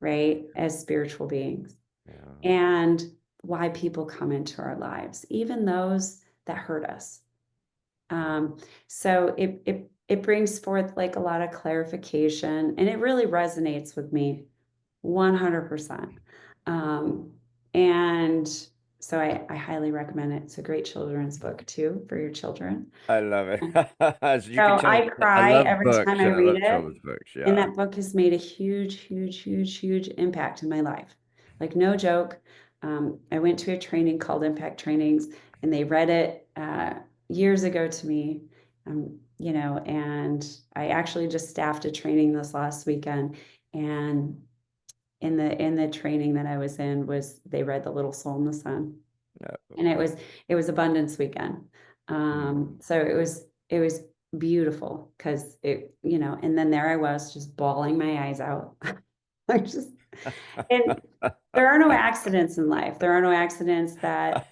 right, as spiritual beings, Yeah. and why people come into our lives, even those that hurt us. Um, so it brings forth like a lot of clarification, and it really resonates with me 100%. Um, and so I highly recommend it. It's a great children's book too for your children. I love it. As you can So tell, I I cry love every time books I and I read love it. children's books. And Yeah. that book has made a huge, huge, huge, huge impact in my life. Like, no joke. I went to a training called Impact Trainings, and they read it years ago to me. And I actually just staffed a training this last weekend. And in the training that I was in was they read The Little Soul in the Sun, Yeah. and it was Abundance Weekend. Mm. So it was beautiful because and then there I was just bawling my eyes out. I just and there are no accidents in life. There are no accidents that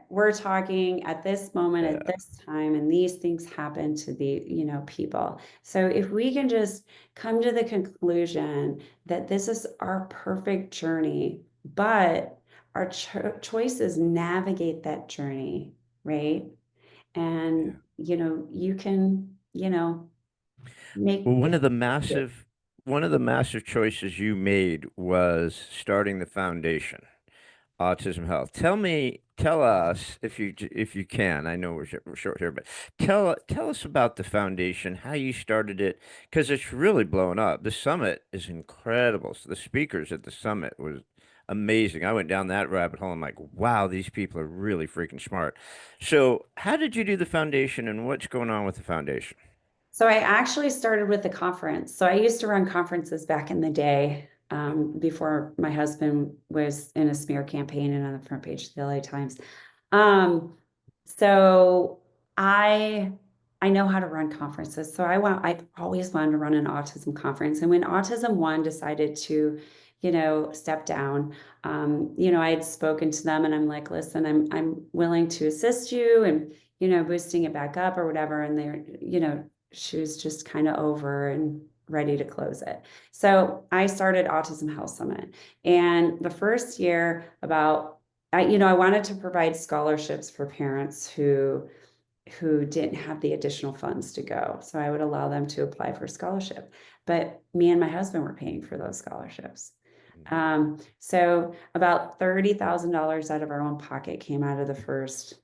we're talking at this moment, at Yeah. this time, and these things happen to the, people. So if we can just come to the conclusion that this is our perfect journey, but our choices navigate that journey, right? And, Yeah. you can, make Well, it. one of the massive choices you made was starting the foundation, Autism Health. Tell us if you can. I know we're short here, but tell us about the foundation, how you started it, because it's really blown up. The summit is incredible. So the speakers at the summit was amazing. I went down that rabbit hole. I'm like, wow, these people are really freaking smart. So, how did you do the foundation, and what's going on with the foundation? So I actually started with the conference. So I used to run conferences back in the day, before my husband was in a smear campaign and on the front page of the LA Times. Um, so I I know how to run conferences. So I always wanted to run an autism conference. And when Autism One decided to, step down, I had spoken to them and I'm like, listen, I'm willing to assist you and boosting it back up or whatever. And she was just kind of over and ready to close it. So I started Autism Health Summit. And the first year, I wanted to provide scholarships for parents who didn't have the additional funds to go. So I would allow them to apply for scholarship. But me and my husband were paying for those scholarships. So about $30,000 out of our own pocket came out of the first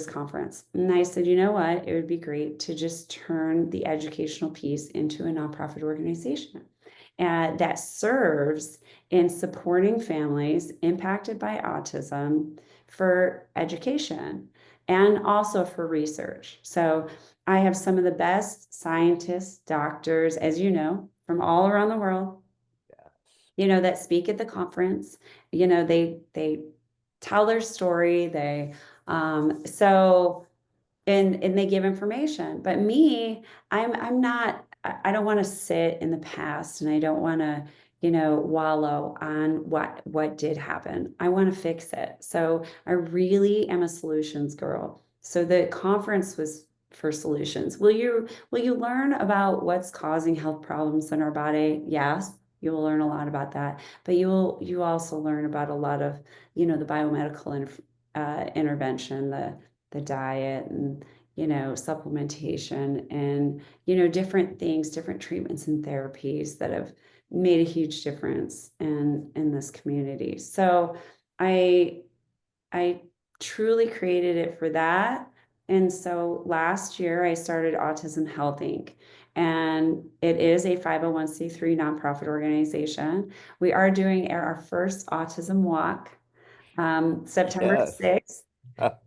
conference. And I said, you know what? It would be great to just turn the educational piece into a nonprofit organization that serves in supporting families impacted by autism for education and also for research. So I have some of the best scientists, doctors, as you know, from all around the world, that speak at the conference. They tell their story. And they give information. But me, I'm not. I don't want to sit in the past, and I don't want to, wallow on what did happen. I want to fix it. So I really am a solutions girl. So the conference was for solutions. Will you learn about what's causing health problems in our body? Yes. You will learn a lot about that, but you also learn about a lot of, the biomedical intervention, the diet and, supplementation and, different things, different treatments and therapies that have made a huge difference in this community. So I I truly created it for that. And so last year I started Autism Health Inc. And it is a 501(c)(3) nonprofit organization. We are doing our first autism walk, September Yes. 6th.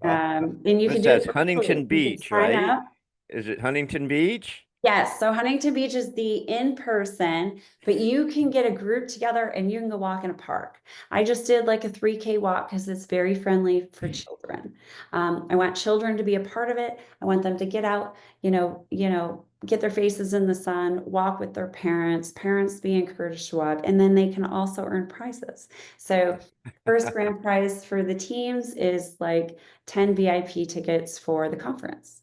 And you can What's do it that? virtually. Huntington You can Beach, sign right? up. Is it Huntington Beach? Yes, so Huntington Beach is the in-person, but you can get a group together and you can go walk in a park. I just did like a 3K walk because it's very friendly for children. I want children to be a part of it. I want them to get out, get their faces in the sun, walk with their parents, parents be encouraged to walk, and then they can also earn prizes. So first grand prize for the teams is like 10 VIP tickets for the conference.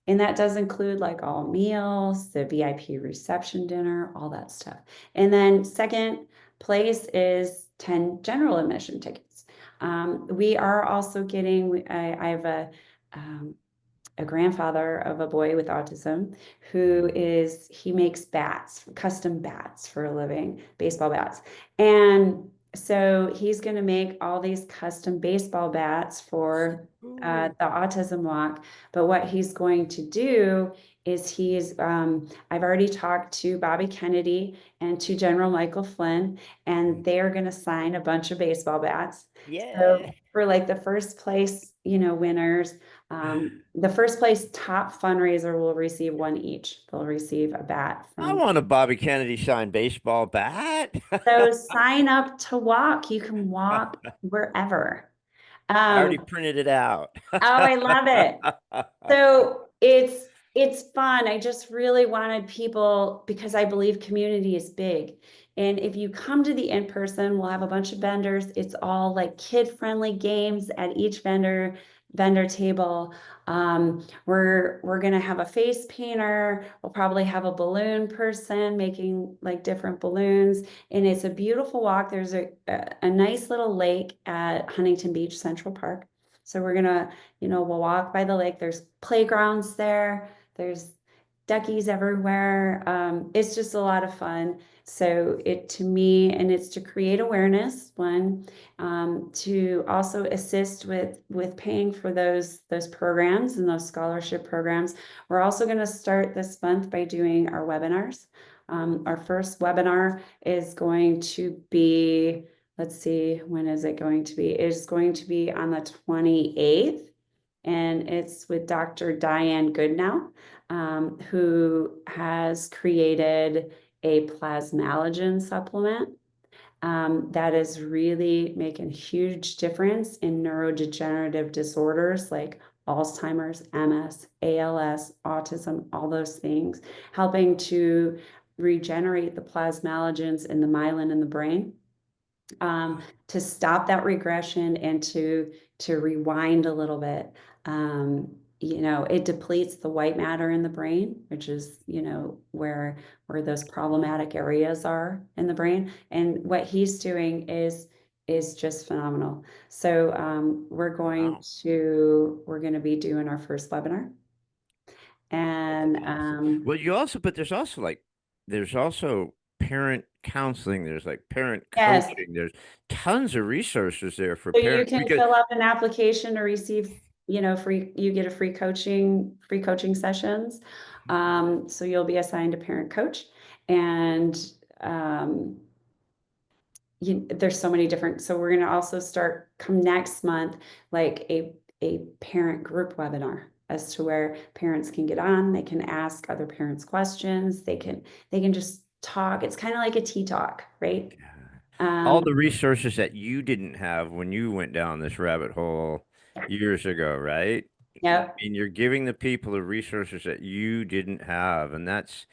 And that does include like all meals, the VIP reception dinner, all that stuff. And then second place is 10 general admission tickets. We are also getting, I have um, a grandfather of a boy with autism who is he makes bats, custom bats for a living, baseball bats. And so he's going to make all these custom baseball bats for Ooh. the autism walk. But what he's going to do is I've already talked to Bobby Kennedy and to General Michael Flynn, and they're going to sign a bunch of baseball bats. Yeah. So for like the first place, winners, the first place top fundraiser will receive one each. They'll receive a bat I from. want a Bobby Kennedy signed baseball bat. So sign up to walk. You can walk wherever. I already Um, printed it out. oh, I love it. So it's fun. I just really wanted people because I believe community is big. And if you come to the in-person, we'll have a bunch of vendors. It's all like kid-friendly games at each vendor table. We're gonna have a face painter. We'll probably have a balloon person making like different balloons. And it's a beautiful walk. There's a nice little lake at Huntington Beach Central Park. So we're gonna we'll walk by the lake. There's playgrounds there. There's duckies everywhere. It's just a lot of fun. So it to me, and it's to create awareness, one, to also assist with paying for those programs and those scholarship programs. We're also going to start this month by doing our webinars. Our first webinar is going to be, let's see, when is it going to be? It's going to be on the 28th, and it's with Dr. Diane Goodnow, who has created a plasmalogen supplement that is really making a huge difference in neurodegenerative disorders like Alzheimer's, MS, ALS, autism, all those things, helping to regenerate the plasmalogens in the myelin in the brain, to stop that regression and to rewind a little bit. It depletes the white matter in the brain, which is, where those problematic areas are in the brain. And what he's doing is just phenomenal. So Wow. we're going to be doing our first webinar. That's And awesome. Well, there's also parent counseling, there's like parent yes, coaching, there's tons of resources there for so you parents can because fill out an application to receive, you get a free coaching sessions. So you'll be assigned a parent coach, and um, there's so many different. So we're going to also start come next month, like a parent group webinar as to where parents can get on, they can ask other parents questions, they can just talk. It's kind of like a tea talk, right? all Um, the resources that you didn't have when you went down this rabbit hole years ago, right? I yep. mean, you're giving the people the resources that you didn't have, and that's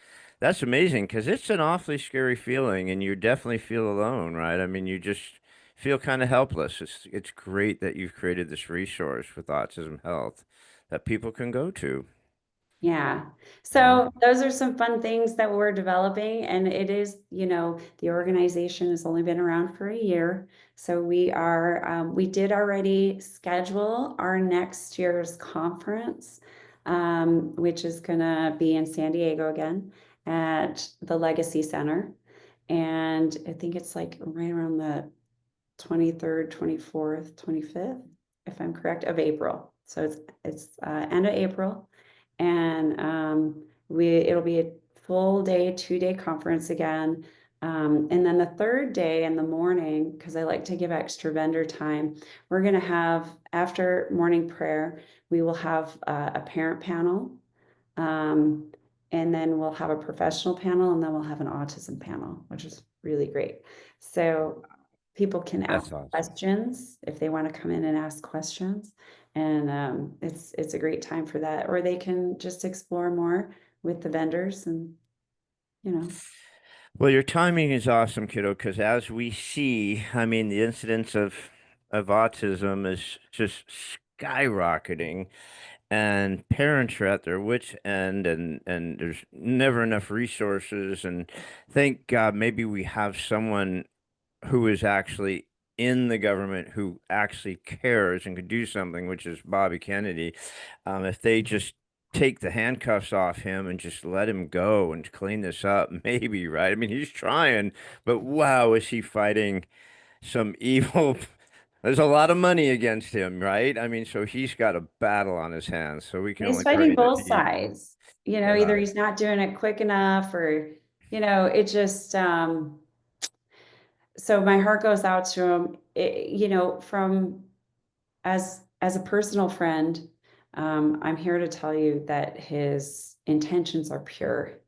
amazing because it's an awfully scary feeling, and you definitely feel alone, right? I mean, you just feel kind of helpless. It's great that you've created this resource with Autism Health that people can go to. Yeah. Yeah. So those are some fun things that we're developing. And it is, the organization has only been around for a year. So we did already schedule our next year's conference, which is going to be in San Diego again at the Legacy Center. And I think it's like right around the 23rd, 24th, 25th, if I'm correct, of April. So it's end of April, and it'll be a full day, 2-day conference again. And then the third day in the morning, because I like to give extra vendor time, we're going to have after morning prayer, we will have a parent panel. Um, and then we'll have a professional panel, and then we'll have an autism panel, which is really great. So people can ask That's awesome. questions if they want to come in and ask questions. And it's a great time for that. Or they can just explore more with the vendors and, you know. Well, your timing is awesome, kiddo, because as we see, I mean, the incidence of autism is just skyrocketing, and parents are at their wits' end, and there's never enough resources. And thank God, maybe we have someone who is actually in the government who actually cares and could do something, which is Bobby Kennedy. If they just take the handcuffs off him and just let him go and clean this up, maybe, right? I mean, he's trying, but wow, is he fighting some evil? There's a lot of money against him, right? I mean, so he's got a battle on his hands. So we can He's only fighting pray that both he, sides. Either yeah, he's not doing it quick enough or, it just so my heart goes out to him, from as a personal friend. I'm here to tell you that his intentions are pure.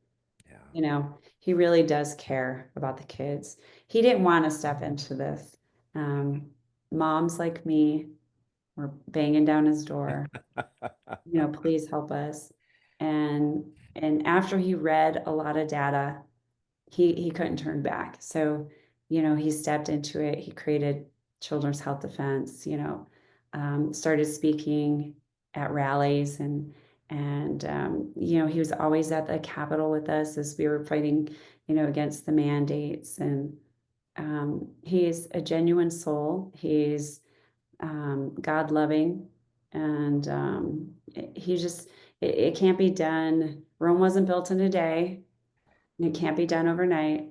yeah. He really does care about the kids. He didn't want to step into this. Um, Moms like me were banging down his door, please help us. And after he read a lot of data, he couldn't turn back. So, he stepped into it. He created Children's Health Defense, started speaking at rallies, and he was always at the Capitol with us as we were fighting, against the mandates. And he's a genuine soul. He's God loving, and it can't be done. Rome wasn't built in a day, and it can't be done overnight.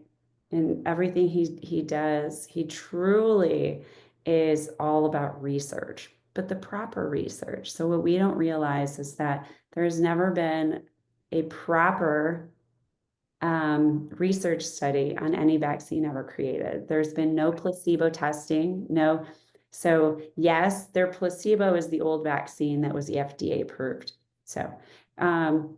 And everything he does, he truly is all about research, but the proper research. So what we don't realize is that there's never been a proper research study on any vaccine ever created. There's been no placebo testing, no. So yes, their placebo is the old vaccine that was FDA approved. So, um,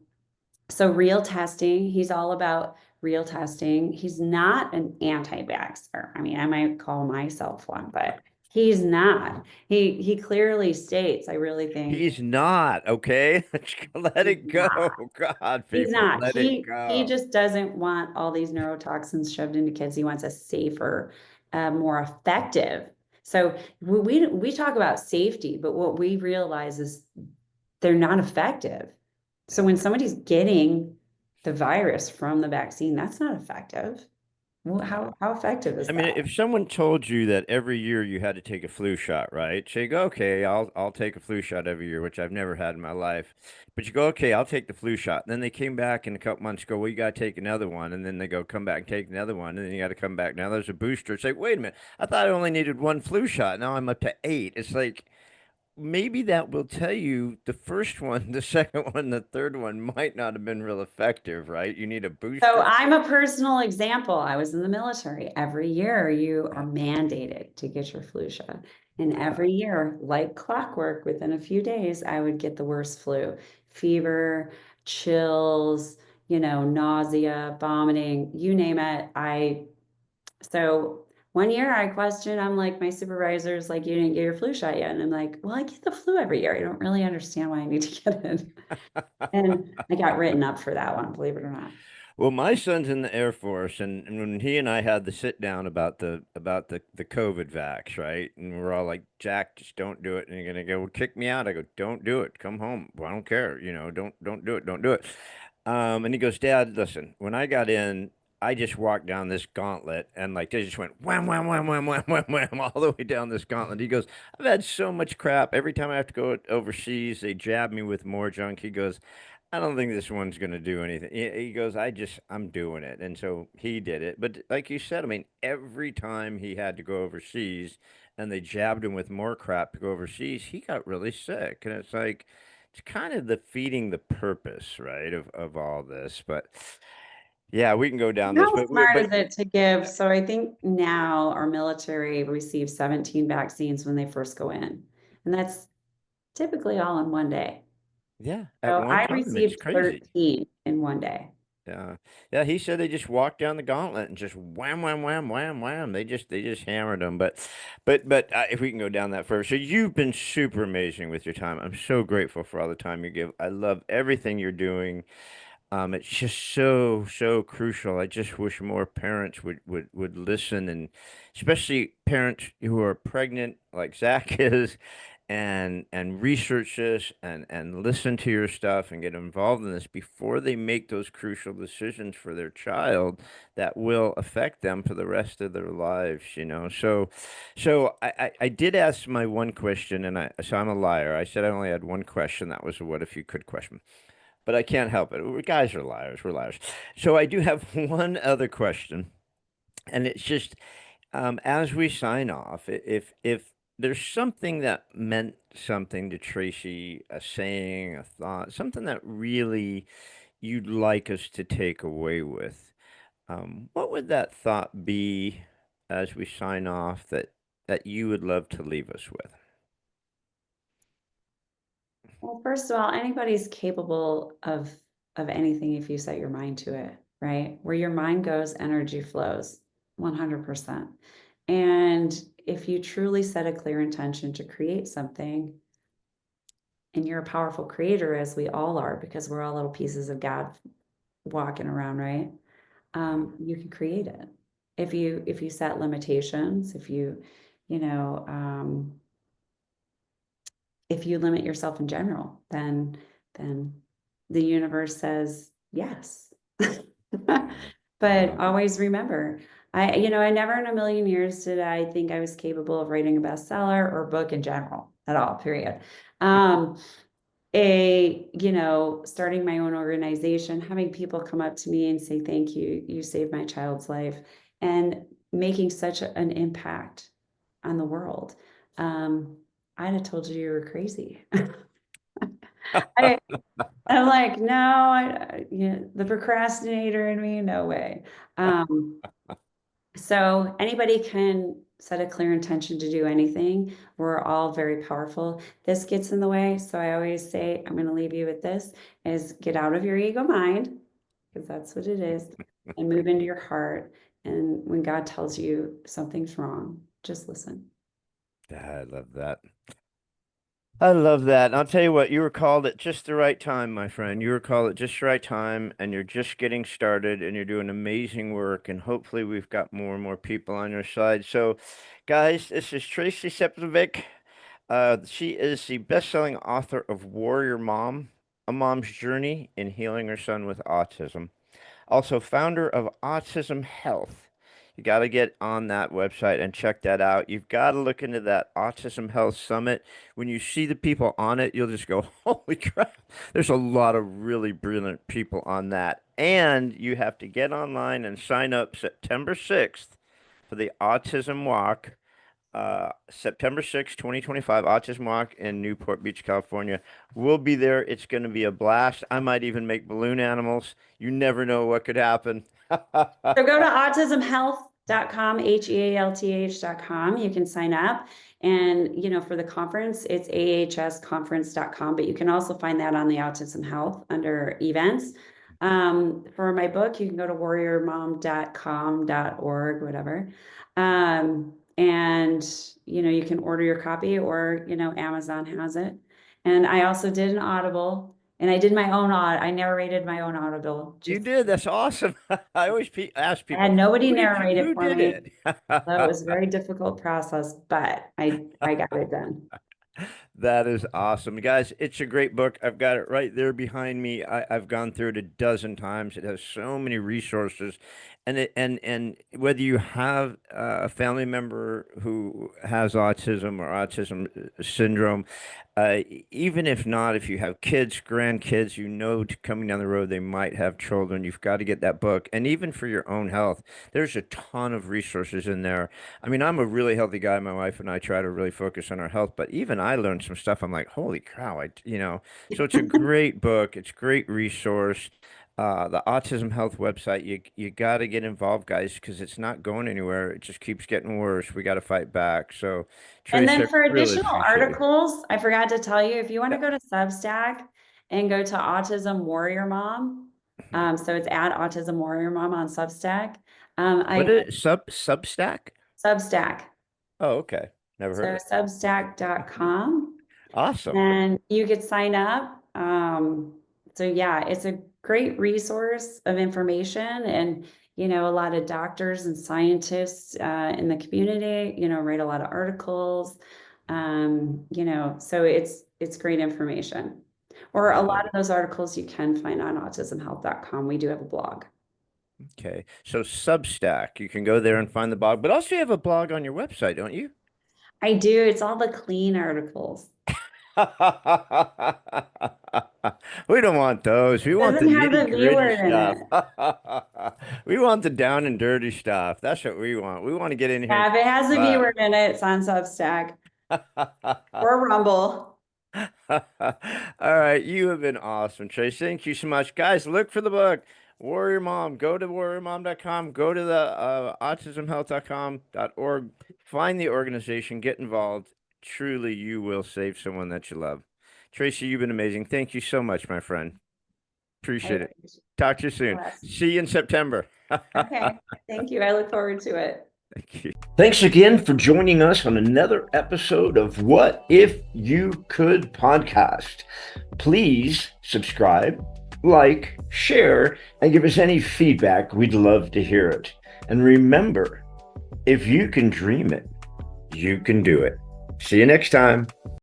so real testing, he's all about real testing. He's not an anti-vaxxer. I mean, I might call myself one, but he's not. He clearly states, I really think He's not, okay? Let he's it not. go. God, He's people, not. let it He go. just doesn't want all these neurotoxins shoved into kids. He wants a safer, more effective. So we talk about safety, but what we realize is they're not effective. So Yeah. when somebody's getting the virus from the vaccine, that's not effective. Well, No. how effective is I mean, that? if someone told you that every year you had to take a flu shot, right? So you go, okay, I'll take a flu shot every year, which I've never had in my life. But you go, okay, I'll take the flu shot. And then they came back in a couple months, go, well, you got to take another one. And then they go, come back and take another one. And then you got to come back. Now there's a booster. It's like, wait a minute, I thought I only needed one flu shot. Now I'm up to eight. It's like, maybe that will tell you the first one, the second one, the third one might not have been real effective, right? You need a So booster. I'm a personal example. I was in the military. Every year you Yeah. are mandated to get your flu shot. And Yeah. every year, like clockwork, within a few days, I would get the worst flu, fever, chills, nausea, vomiting, you name it. So one year I questioned, I'm like, my supervisor's like, you didn't get your flu shot yet. And I'm like, well, I get the flu every year. I don't really understand why I need to get it. And I got written up for that one, believe it or not. Well, my son's in the Air Force, and when he and I had the sit down about the COVID vax, right? And we're all like, Jack, just don't do it. And you're gonna go, well, kick me out. I go, don't do it. Come home. Well, I don't care. Don't do it. Don't do it. And he goes, Dad, listen, when I got in, I just walked down this gauntlet and like they just went wham, wham, wham, wham, wham, wham, wham, all the way down this gauntlet. He goes, I've had so much crap. Every time I have to go overseas, they jab me with more junk. He goes, I don't think this one's going to do anything. He goes, I'm doing it. And so he did it. But like you said, I mean, every time he had to go overseas and they jabbed him with more crap to go overseas, he got really sick. And it's like, it's kind of defeating the purpose, right, of all this. But yeah, we can go down this. How smart is it to give? So I think now our military receives 17 vaccines when they first go in, and that's typically all in one day. yeah, at So one I time, it's received crazy. 13 in one day. Yeah. Yeah, he said they just walked down the gauntlet and just wham, wham, wham, wham, wham. They just hammered them. But if we can go down that first. So you've been super amazing with your time. I'm so grateful for all the time you give. I love everything you're doing. It's just so crucial. I just wish more parents would listen, and especially parents who are pregnant, like Zach is, and research this and listen to your stuff and get involved in this before they make those crucial decisions for their child that will affect them for the rest of their lives. So I did ask my one question, and I'm a liar. I said I only had one question. That was a what if you could question, but I can't help it. Guys are liars. We're liars. So I do have one other question, and it's just as we sign off, if there's something that meant something to Tracy, a saying, a thought, something that really you'd like us to take away with, what would that thought be as we sign off that you would love to leave us with? Well, first of all, anybody's capable of anything if you set your mind to it, right? Where your mind goes, energy flows 100%. And if you truly set a clear intention to create something, and you're a powerful creator, as we all are, because we're all little pieces of God walking around, right? You can create it. If you set limitations, you know, if you limit yourself in general, then the universe says yes. Yeah. But Wow. always remember, I never in a million years did I think I was capable of writing a bestseller or book in general at all, period. Um, starting my own organization, having people come up to me and say, thank you, you saved my child's life, and making such an impact on the world. Um, I'd have told you were crazy. I, I'm like, no, the procrastinator in me, no way. Um, so anybody can set a clear intention to do anything. We're all very powerful. This gets in the way. So I always say, I'm going to leave you with this is get out of your ego mind, because that's what it is, and move into your heart. And when God tells you something's wrong, just listen. I love that. I love that. And I'll tell you what, you were called at just the right time, my friend. You were called at just the right time, and you're just getting started, and you're doing amazing work. And hopefully, we've got more and more people on your side. So, guys, this is Tracy Slepcevic. She is the best-selling author of Warrior Mom, A Mom's Journey in Healing Her Son with Autism. Also, founder of Autism Health. You got to get on that website and check that out. You've got to look into that Autism Health Summit. When you see the people on it, you'll just go, holy crap, there's a lot of really brilliant people on that. And you have to get online and sign up September 6th for the Autism Walk. September 6th, 2025, Autism Walk in Newport Beach, California. We'll be there. It's going to be a blast. I might even make balloon animals. You never know what could happen. So go to autismhealth.com, health.com. You can sign up. And, for the conference, it's ahsconference.com, but you can also find that on the Autism Health under events. For my book, you can go to warriormom.com.org, whatever. And, you can order your copy or, Amazon has it. And I also did an Audible And I did my own, I narrated my own audible. You Just, did. That's awesome. I always ask I had people, nobody who did you, narrate it who for did me. it? So it was a very difficult process, but I got it done. That is awesome. Guys, it's a great book. I've got it right there behind me. I've gone through it a dozen times. It has so many resources. And whether you have a family member who has autism or autism syndrome, even if not, if you have kids, grandkids, coming down the road, they might have children. You've got to get that book. And even for your own health, there's a ton of resources in there. I mean, I'm a really healthy guy. My wife and I try to really focus on our health, but even I learned some stuff. I'm like, holy cow, so it's a great book. It's a great resource. The Autism Health website, you got to get involved, guys, because it's not going anywhere. It just keeps getting worse. We got to fight back. So, And Tracy, I then for really additional appreciate you. articles, I forgot to tell you, if you want to Yeah. go to Substack and go to Autism Warrior Mom, Mhm. so it's at Autism Warrior Mom on Substack. What I is Substack? Substack. Oh, okay. Never heard of So it. substack.com. Awesome. And you could sign up. So yeah, it's a great resource of information and a lot of doctors and scientists in the community, write a lot of articles. So it's great information. Or I a love lot of it. those articles you can find on autismhealth.com. We do have a blog. Okay. So Substack, you can go there and find the blog, but also you have a blog on your website, don't you? I do. It's all the clean articles. We don't want those. We want the Doesn't have the nitty V gritty word in stuff. it. We want the down and dirty stuff. That's what we want. We want to get in here and Yeah, if kick it has the V butt. word in it, it's on Substack or Rumble. All right, you have been awesome, Trace. Thank you so much. Guys, look for the book, Warrior Mom. Go to warriormom.com, go to the autismhealth.com.org, find the organization, get involved. Truly, you will save someone that you love. Tracy, you've been amazing. Thank you so much, my friend. I Appreciate it. appreciate Talk to you the soon. rest. See you in September. Okay. Thank you. I look forward to it. Thank you. Thanks again for joining us on another episode of What If You Could podcast. Please subscribe, like, share, and give us any feedback. We'd love to hear it. And remember, if you can dream it, you can do it. See you next time.